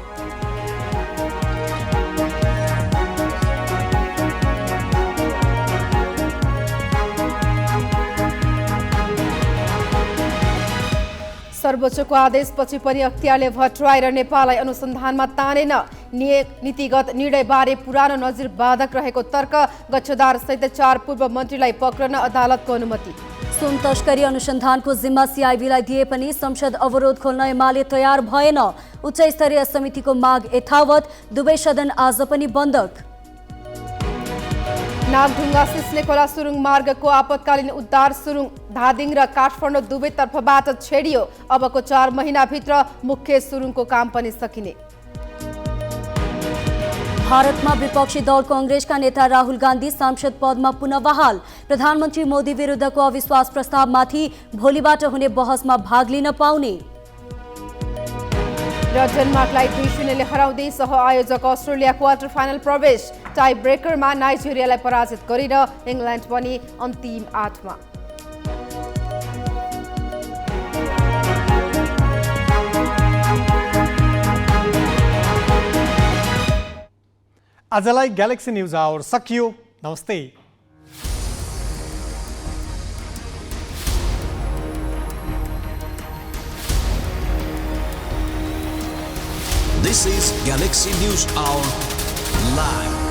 सर्वोच्चको आदेशपछि पनि अख्तियारले भट्टराई र नेपाललाई अनुसन्धानमा तानेन। नीतिगत निर्णयबारे पुरानो नजिर बाधक रहेको तर्क। गच्छदार सहित 4 पूर्व मन्त्रीलाई पक्रन अदालतको अनुमति। सुन तस्करी अनुसन्धानको जिम्मा सिआइबीलाई दिए पनि संसद अवरोध खोल्न एमाले तयार भएन। उच्च स्तरीय समितिको माग यथावत। दुवै सदन आज पनि बन्द। नागढुङ्गा सिस्नेखोला सुरुङ मार्गको आपतकालीन उद्धार सुरुङ धादिङ र काठमाडौँ दुवैतर्फबाट छेडियो। अबको 4 महिनाभित्र मुख्य सुरुङको काम पनि सकिने। भारतमा विपक्षी दल कांग्रेसका नेता राहुल गान्धी सांसद पदमा पुनः बहाल। प्रधानमन्त्री मोदी विरुद्धको अविश्वास प्रस्तावमाथि भोलिबाट हुने बहसमा भाग लिन पाउने। र डेनमार्कलाई 2-0ले हराउँदै सह आयोजक अस्ट्रेलिया क्वार्टर फाइनल प्रवेश। टाई ब्रेकरमा नाइजेरियालाई पराजित गरेर इङ्ल्यान्ड पनि अन्तिम 8मा। आजलाई ग्यालेक्सी न्यूज आवर सकियो। नमस्ते। This is Galaxy News Hour Live.